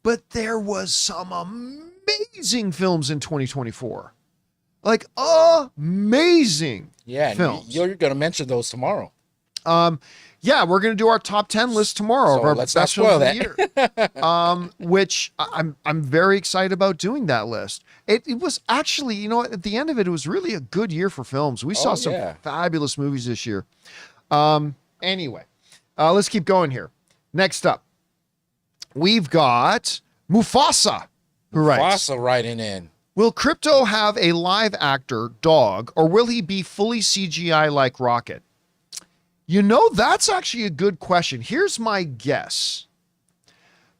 but there was some amazing films in 2024, like amazing films. You're going to mention those tomorrow. Yeah, we're going to do our top 10 list tomorrow of our let's best not films spoil of the year. Which I'm very excited about doing that list. It was actually, you know, at the end of it, it was really a good year for films. We saw some fabulous movies this year. Anyway, let's keep going here. Next up, we've got Mufasa, who writes, Mufasa writing in. will Crypto have a live actor dog, or will he be fully CGI like Rocket? You know, that's actually a good question. Here's my guess.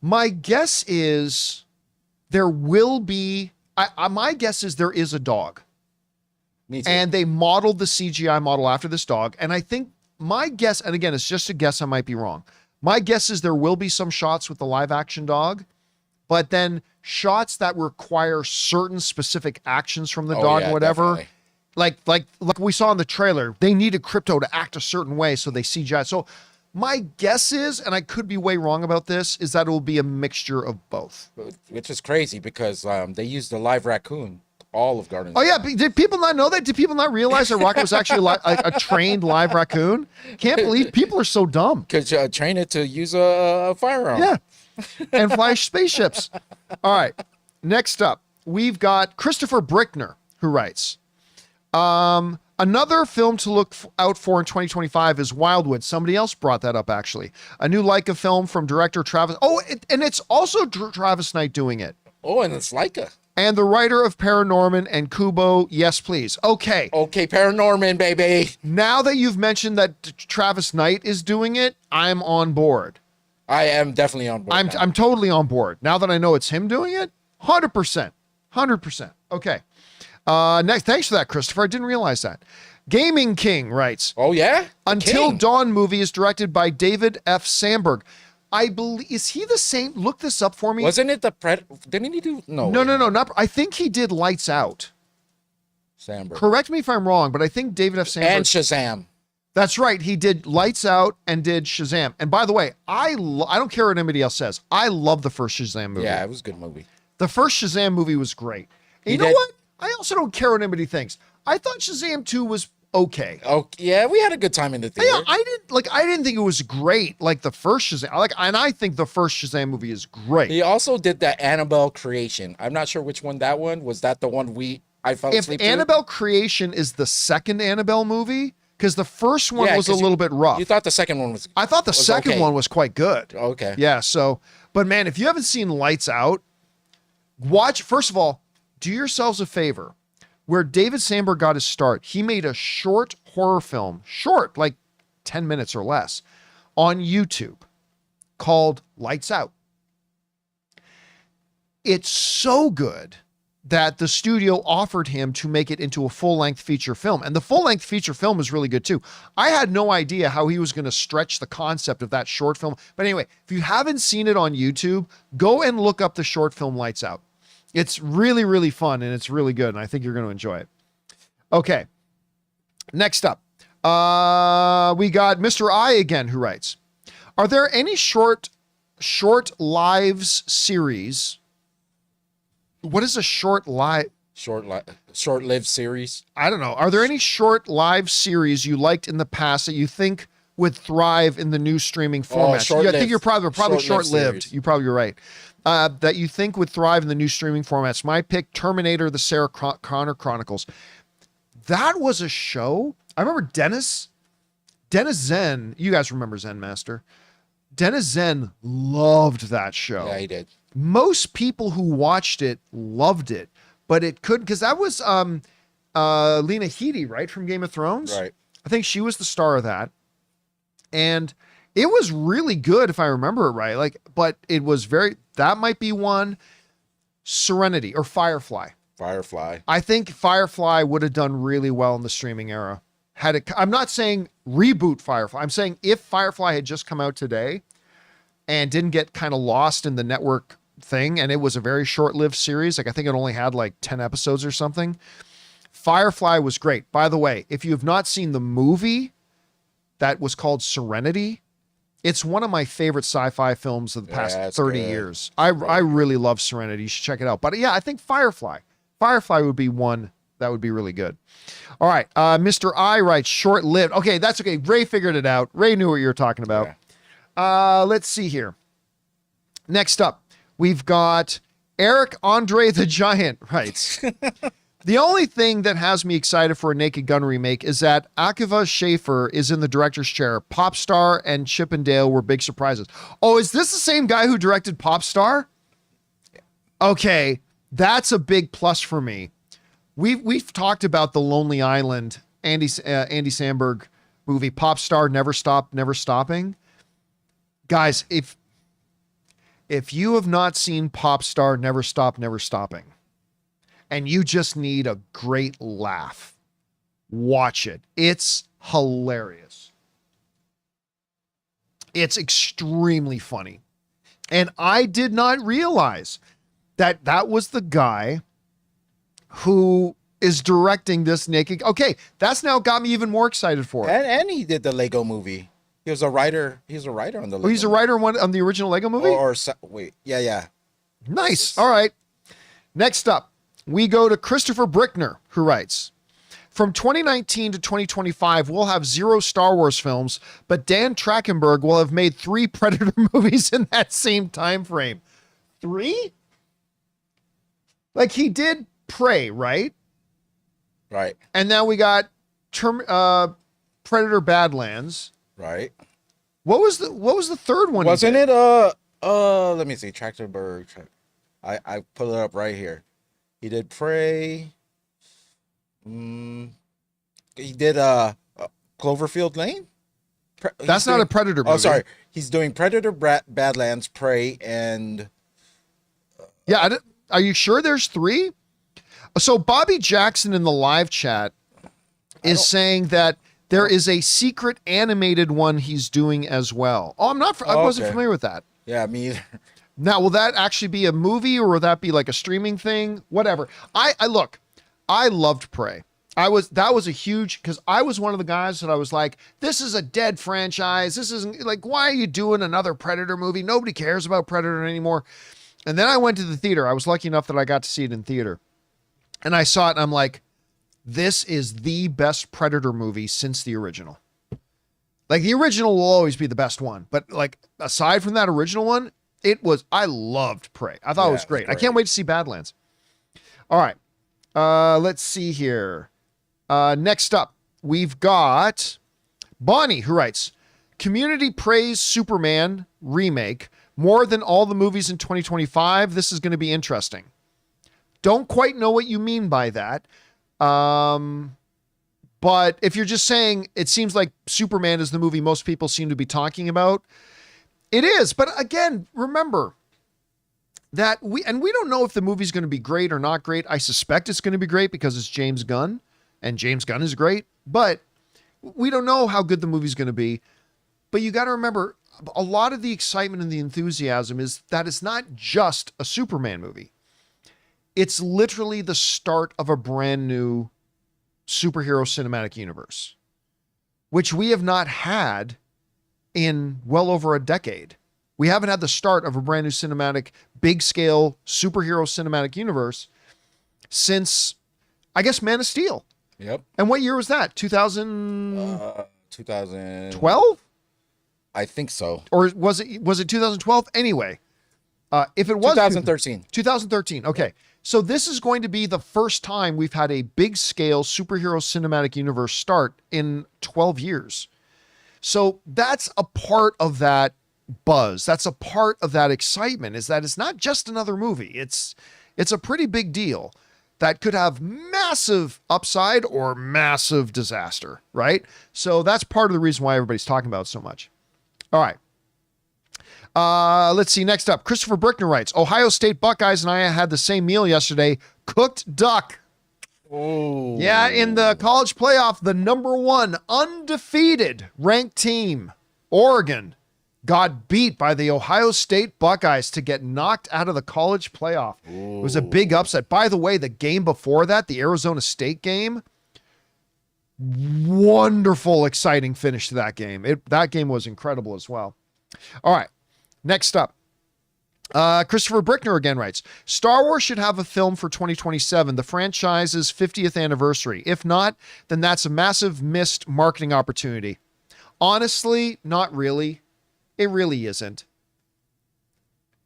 My guess is there will be, my guess is there is a dog. Me too. And they modeled the CGI model after this dog. And I think my guess, and again, it's just a guess, I might be wrong. My guess is there will be some shots with the live action dog, but then shots that require certain specific actions from the dog or whatever. Definitely. Like we saw in the trailer, they needed Crypto to act a certain way, so they CGI. So my guess is, and I could be way wrong about this, is that it will be a mixture of both. Which is crazy because they used the live raccoon all of Guardians. Oh yeah, did people not know that? Did people not realize that Rocket was actually a trained live raccoon? Can't believe people are so dumb. Because train it to use a firearm. Yeah, and fly spaceships. All right, next up, we've got Christopher Brickner, who writes, another film to look out for in 2025 is Wildwood. Somebody else brought that up, actually. A new Leica film from director Travis. Oh, and it's also Travis Knight doing it. Oh, and it's Leica. And the writer of Paranorman and Kubo. Yes, please. Okay. Okay, Paranorman, baby. Now that you've mentioned that Travis Knight is doing it, I'm on board. I am definitely on board. I'm totally on board. Now that I know it's him doing it, 100%. 100%. Okay. Next, thanks for that, Christopher. I didn't realize that. Gaming King writes, oh, yeah? Until Dawn movie is directed by David F. Sandberg. I believe, is he the same? Look this up for me. Wasn't it didn't he do? No. No. Not, I think he did Lights Out. Sandberg. Correct me if I'm wrong, but I think David F. Sandberg. And Shazam. That's right. He did Lights Out and did Shazam. And by the way, I don't care what anybody else says. I love the first Shazam movie. Yeah, it was a good movie. The first Shazam movie was great. And you know what? I also don't care what anybody thinks. I thought Shazam 2 was okay. Oh, yeah, we had a good time in the theater. Yeah, I didn't think it was great like the first Shazam. And I think the first Shazam movie is great. He also did that Annabelle Creation. I'm not sure which one that one was. That the one I fell asleep to? If Annabelle Creation is the second Annabelle movie, because the first one was a little bit rough. You thought the second one was? I thought the second one was quite good. Okay. Yeah. So, but man, if you haven't seen Lights Out, watch. First of all, do yourselves a favor. where David Sandberg got his start. He made a short horror film, short, like 10 minutes or less, on YouTube called Lights Out. It's so good that the studio offered him to make it into a full-length feature film. And the full-length feature film is really good too. I had no idea how he was going to stretch the concept of that short film. But anyway, if you haven't seen it on YouTube, go and look up the short film Lights Out. It's really, really fun and it's really good. And I think you're going to enjoy it. Okay. Next up, we got Mr. I again, who writes, are there any short lives series? What is a short-lived series? I don't know. Are there any short live series you liked in the past that you think would thrive in the new streaming format? I think you're probably short-lived. You're probably right. That you think would thrive in the new streaming formats. My pick, Terminator: The Sarah Connor Chronicles. That was a show. I remember Dennis Zen. You guys remember Zen Master? Dennis Zen loved that show. Yeah, he did. Most people who watched it loved it, but it couldn't, because that was Lena Headey, right, from Game of Thrones. Right. I think she was the star of that, and it was really good if I remember it right. Like, but it was that might be one. Serenity or Firefly. I think Firefly would have done really well in the streaming era. I'm not saying reboot Firefly. I'm saying if Firefly had just come out today and didn't get kind of lost in the network thing, and it was a very short-lived series, like I think it only had like 10 episodes or something. Firefly was great. By the way, if you have not seen the movie that was called Serenity, it's one of my favorite sci-fi films of the past 30 years. I really love Serenity. You should check it out. But yeah, I think Firefly would be one that would be really good. All right. Mr. I writes short-lived. Okay, that's okay. Ray figured it out. Ray knew what you were talking about. Yeah. Let's see here. Next up, we've got Eric Andre the Giant writes, the only thing that has me excited for a Naked Gun remake is that Akiva Schaffer is in the director's chair. Popstar and Chip and Dale were big surprises. Oh, is this the same guy who directed Popstar? Okay, that's a big plus for me. We've talked about the Lonely Island, Andy Samberg movie, Popstar, Never Stop, Never Stopping. Guys, if you have not seen Popstar, Never Stop, Never Stopping, and you just need a great laugh, watch it. It's hilarious. It's extremely funny. And I did not realize that that was the guy who is directing this Naked. Okay, that's now got me even more excited for it. And he did the Lego movie. He was a writer. He's a writer on the Lego he's a writer on the original Lego movie? Wait. Yeah. Nice. All right. Next up, we go to Christopher Brickner, who writes, from 2019 to 2025, we'll have 0 Star Wars films, but Dan Trachtenberg will have made 3 Predator movies in that same time frame. 3? Like he did Prey, right? Right. And now we got Predator Badlands. Right. What was the third one? Wasn't it let me see, Trachtenberg. I put it up right here. He did Prey. He did Cloverfield Lane. That's not a Predator movie. Oh, sorry. He's doing Predator, Badlands, Prey, and yeah. Are you sure there's 3? So Bobby Jackson in the live chat is saying that there is a secret animated one he's doing as well. Oh, I wasn't familiar with that. Yeah, me either. Now, will that actually be a movie or will that be like a streaming thing? Whatever. I loved Prey. That was a huge, because I was one of the guys that I was like, this is a dead franchise. This isn't like, why are you doing another Predator movie? Nobody cares about Predator anymore. And then I went to the theater. I was lucky enough that I got to see it in theater. And I saw it and I'm like, this is the best Predator movie since the original. Like the original will always be the best one. But like aside from that original one, I loved Prey. I thought it was great. I can't wait to see Badlands. All right. Let's see here. Next up, we've got Bonnie, who writes, Community praised Superman remake more than all the movies in 2025. This is going to be interesting. Don't quite know what you mean by that. But if you're just saying it seems like Superman is the movie most people seem to be talking about, it is. But again, remember that we don't know if the movie's going to be great or not great. I suspect it's going to be great because it's James Gunn, and James Gunn is great, but we don't know how good the movie's going to be. But you got to remember, a lot of the excitement and the enthusiasm is that it's not just a Superman movie. It's literally the start of a brand new superhero cinematic universe, which we have not had in well over a decade. We haven't had the start of a brand new cinematic, big scale superhero cinematic universe since, I guess, Man of Steel. Yep. And what year was that? 2012? I think so. Or was it 2012? Anyway, if it was 2013. 2013. Okay. So this is going to be the first time we've had a big scale superhero cinematic universe start in 12 years. So that's a part of that buzz. That's a part of that excitement, is that it's not just another movie. It's a pretty big deal that could have massive upside or massive disaster, right? So that's part of the reason why everybody's talking about it so much. All right. Let's see. Next up, Christopher Brickner writes, Ohio State Buckeyes and I had the same meal yesterday. Cooked duck. Oh. Yeah, in the college playoff, the number one undefeated ranked team, Oregon, got beat by the Ohio State Buckeyes to get knocked out of the college playoff. Ooh. It was a big upset. By the way, the game before that, the Arizona State game, wonderful, exciting finish to that game. That game was incredible as well. All right. Next up, Christopher Brickner again writes, Star Wars should have a film for 2027, the franchise's 50th anniversary. If not, then that's a massive missed marketing opportunity. Honestly, not really. It really isn't.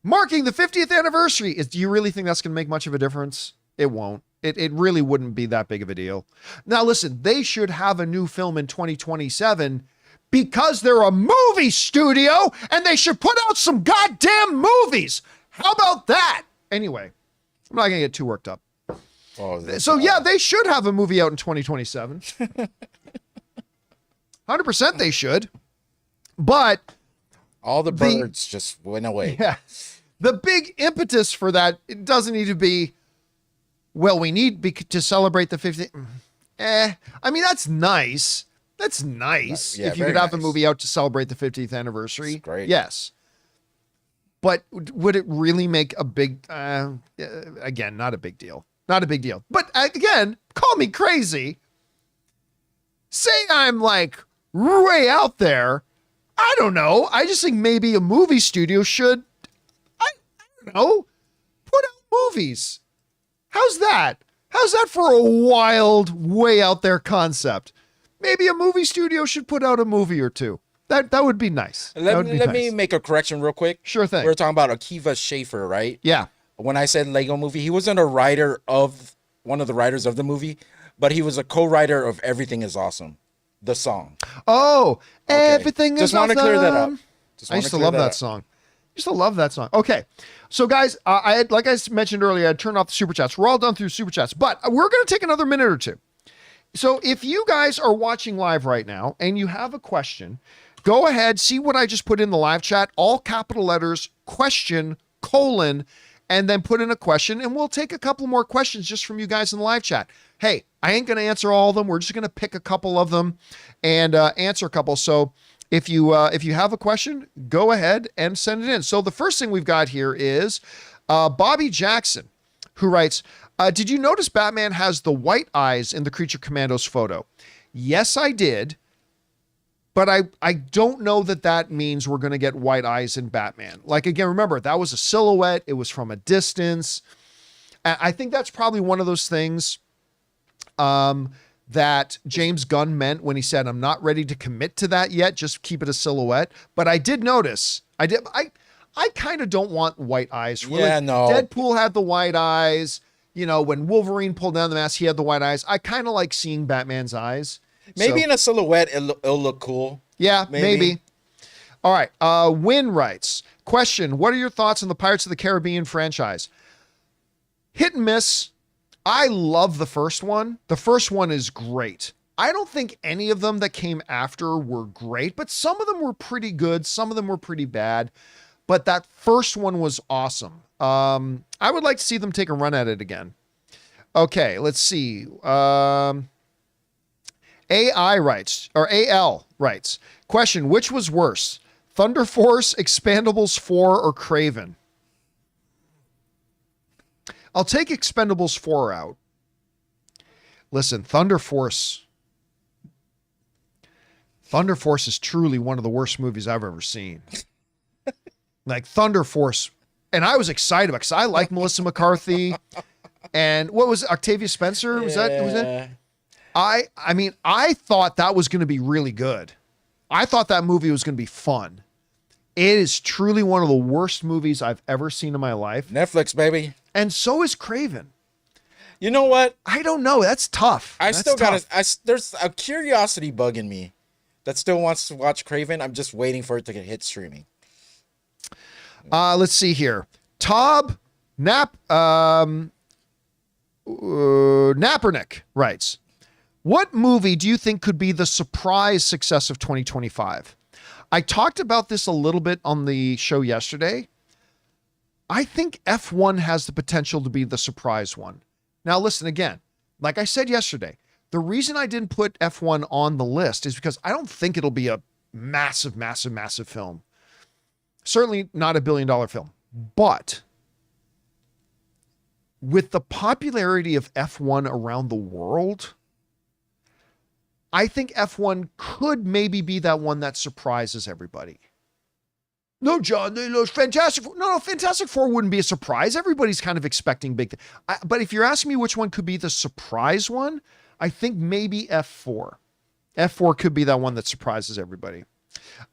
Marking the 50th anniversary, do you really think that's going to make much of a difference? It won't. It really wouldn't be that big of a deal. Now listen, they should have a new film in 2027 because they're a movie studio and they should put out some goddamn movies. How about that? Anyway, I'm not going to get too worked up. So yeah, they should have a movie out in 2027. 100% they should. But all the birds just went away. Yeah. The big impetus for that, it doesn't need to be, well, we need to celebrate the 50th. I mean, that's nice. That's nice. Yeah, if you could have a movie out to celebrate the 50th anniversary. That's great. Yes. But would it really make a big, again, not a big deal. Not a big deal. But again, call me crazy. Say I'm like way out there. I don't know. I just think maybe a movie studio should, I don't know, put out movies. How's that? How's that for a wild, way out there concept? Maybe a movie studio should put out a movie or two. That would be nice. Let me make a correction real quick. Sure thing. We were talking about Akiva Schaffer, right? Yeah. When I said Lego movie, he wasn't one of the writers of the movie, but he was a co-writer of Everything Is Awesome, the song. Oh, okay. Everything Is Awesome. Just want to clear that up. I used to love that song. Okay. So guys, like I mentioned earlier, I turned off the super chats. We're all done through super chats, but we're going to take another minute or two. So if you guys are watching live right now and you have a question, go ahead, see what I just put in the live chat, all capital letters, question, : and then put in a question, and we'll take a couple more questions just from you guys in the live chat. Hey, I ain't going to answer all of them. We're just going to pick a couple of them and answer a couple. So if you have a question, go ahead and send it in. So the first thing we've got here is Bobby Jackson, who writes, did you notice Batman has the white eyes in the Creature Commandos photo? Yes, I did. But I don't know that means we're going to get white eyes in Batman. Like, again, remember, that was a silhouette. It was from a distance. I think that's probably one of those things that James Gunn meant when he said, I'm not ready to commit to that yet. Just keep it a silhouette. But I did notice. I kind of don't want white eyes. Really. Yeah, no. Deadpool had the white eyes. You know, when Wolverine pulled down the mask, he had the white eyes. I kind of like seeing Batman's eyes. Maybe in a silhouette, it'll look cool. Yeah, maybe. All right. Win writes, question, what are your thoughts on the Pirates of the Caribbean franchise? Hit and miss. I love the first one. The first one is great. I don't think any of them that came after were great, but some of them were pretty good. Some of them were pretty bad. But that first one was awesome. I would like to see them take a run at it again. Okay, let's see. AI writes, or AL writes, question, which was worse? Thunder Force, Expendables 4, or Craven? I'll take Expendables 4 out. Listen, Thunder Force is truly one of the worst movies I've ever seen. Like Thunder Force, and I was excited because I like Melissa McCarthy, and what was it, Octavia Spencer? Was it? I mean, I thought that was going to be really good. I thought that movie was going to be fun. It is truly one of the worst movies I've ever seen in my life. Netflix, baby. And so is Craven. You know what? I don't know. That's tough. There's a curiosity bug in me that still wants to watch Craven. I'm just waiting for it to hit streaming. Let's see here. Nappernick writes, what movie do you think could be the surprise success of 2025? I talked about this a little bit on the show yesterday. I think F1 has the potential to be the surprise one. Now, listen again. Like I said yesterday, the reason I didn't put F1 on the list is because I don't think it'll be a massive, massive, massive film. Certainly not $1 billion film. But with the popularity of F1 around the world, I think F1 could maybe be that one that surprises everybody. No, John, Fantastic Four. No, Fantastic Four wouldn't be a surprise. Everybody's kind of expecting big things. But if you're asking me which one could be the surprise one, I think maybe F4. F4 could be that one that surprises everybody.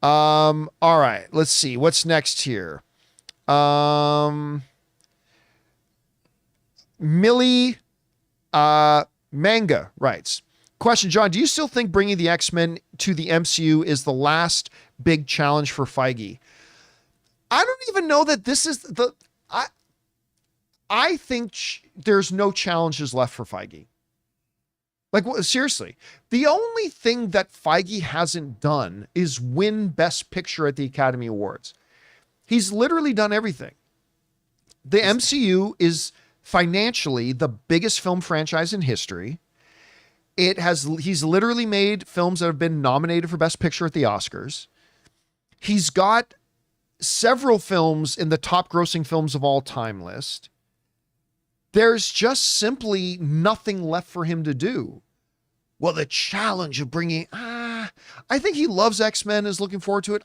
All right, let's see. What's next here? Millie Manga writes, question, John, do you still think bringing the X-Men to the MCU is the last big challenge for Feige? I don't even know that this is the... I think there's no challenges left for Feige. Like, seriously, the only thing that Feige hasn't done is win Best Picture at the Academy Awards. He's literally done everything. The MCU is financially the biggest film franchise in history. He's literally made films that have been nominated for Best Picture at the Oscars. He's got several films in the top grossing films of all time list. There's just simply nothing left for him to do. Well, the challenge of bringing, I think he loves X-Men, is looking forward to it.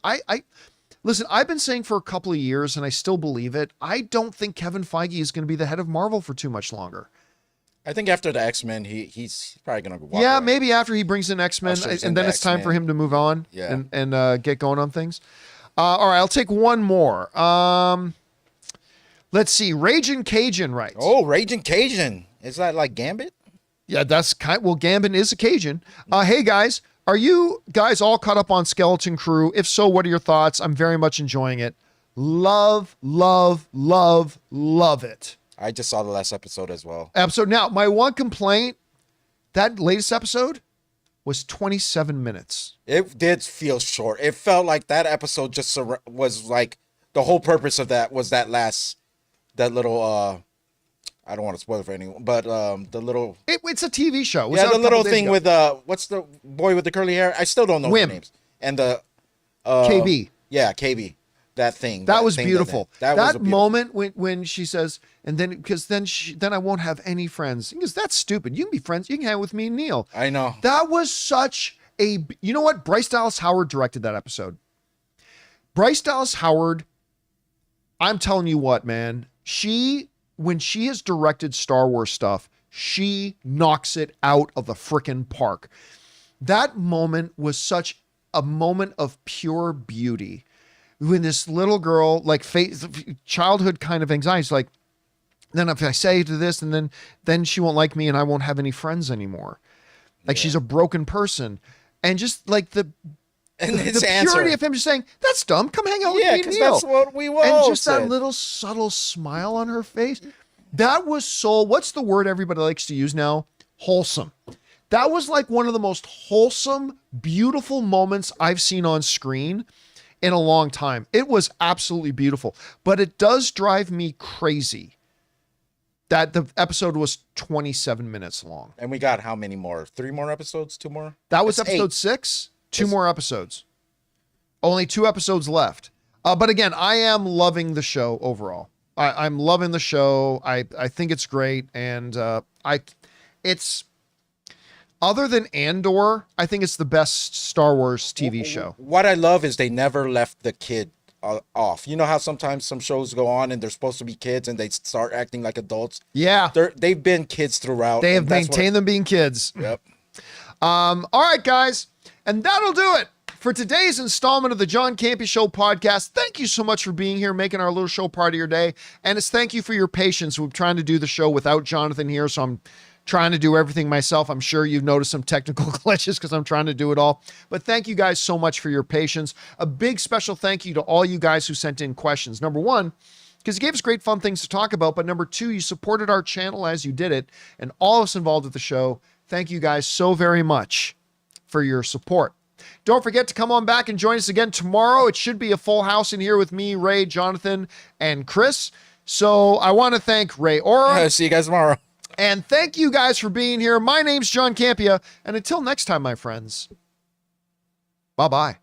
Listen, I've been saying for a couple of years, and I still believe it, I don't think Kevin Feige is going to be the head of Marvel for too much longer. I think after the X-Men, he's probably going to walk Yeah, away. Maybe after he brings in X-Men, and then it's time for him to move on and get going on things. All right, I'll take one more. Let's see. Raging Cajun writes. Oh, Raging Cajun. Is that like Gambit? Yeah, Gambit is a Cajun. Hey guys, are you guys all caught up on Skeleton Crew? If so, what are your thoughts? I'm very much enjoying it. Love, love, love, love it. I just saw the last episode as well. Now, my one complaint, that latest episode was 27 minutes. It did feel short. It felt like that episode just was like, the whole purpose of that was that little, I don't want to spoil it for anyone, but the little... It's a TV show. Yeah, the little thing with, what's the boy with the curly hair? I still don't know the names. And the... KB. Yeah, KB. That thing. That was beautiful. That was moment when she says, and then, because then I won't have any friends. Because that's stupid. You can be friends. You can hang with me and Neil. I know. That was such a... You know what? Bryce Dallas Howard directed that episode. Bryce Dallas Howard, I'm telling you what, man. When she has directed Star Wars stuff, she knocks it out of the frickin' park. That moment was such a moment of pure beauty. When this little girl, like childhood kind of anxiety, is like, then if I say to this, and then she won't like me and I won't have any friends anymore. Like she's a broken person. And just like the purity of him just saying, that's dumb. Come hang out with me and Neil. That's what we want. And just that little subtle smile on her face. That was so, what's the word everybody likes to use now? Wholesome. That was like one of the most wholesome, beautiful moments I've seen on screen in a long time. It was absolutely beautiful, but it does drive me crazy that the episode was 27 minutes long. And we got how many more? 3 more episodes? 2 more? That was That's episode 8. 6. 2 more episodes. Only 2 episodes left. But again, I am loving the show overall. I'm loving the show. I think it's great. And it's, other than Andor, I think it's the best Star Wars TV show. What I love is they never left the kid off. You know how sometimes some shows go on and they're supposed to be kids and they start acting like adults? Yeah. They've been kids throughout. They have maintained them being kids. Yep. All right, guys. And that'll do it for today's installment of the John Campea Show podcast. Thank you so much for being here, making our little show part of your day. And it's thank you for your patience. We're trying to do the show without Jonathan here, so I'm trying to do everything myself. I'm sure you've noticed some technical glitches because I'm trying to do it all. But thank you guys so much for your patience. A big special thank you to all you guys who sent in questions. Number one, because you gave us great fun things to talk about. But number two, you supported our channel as you did it. And all of us involved with the show, thank you guys so very much for your support. Don't forget to come on back and join us again tomorrow. It should be a full house in here with me, Ray, Jonathan, and Chris. So I want to thank Ray Ora. See you guys tomorrow. And thank you guys for being here. My name's John Campea. And until next time, my friends, bye-bye.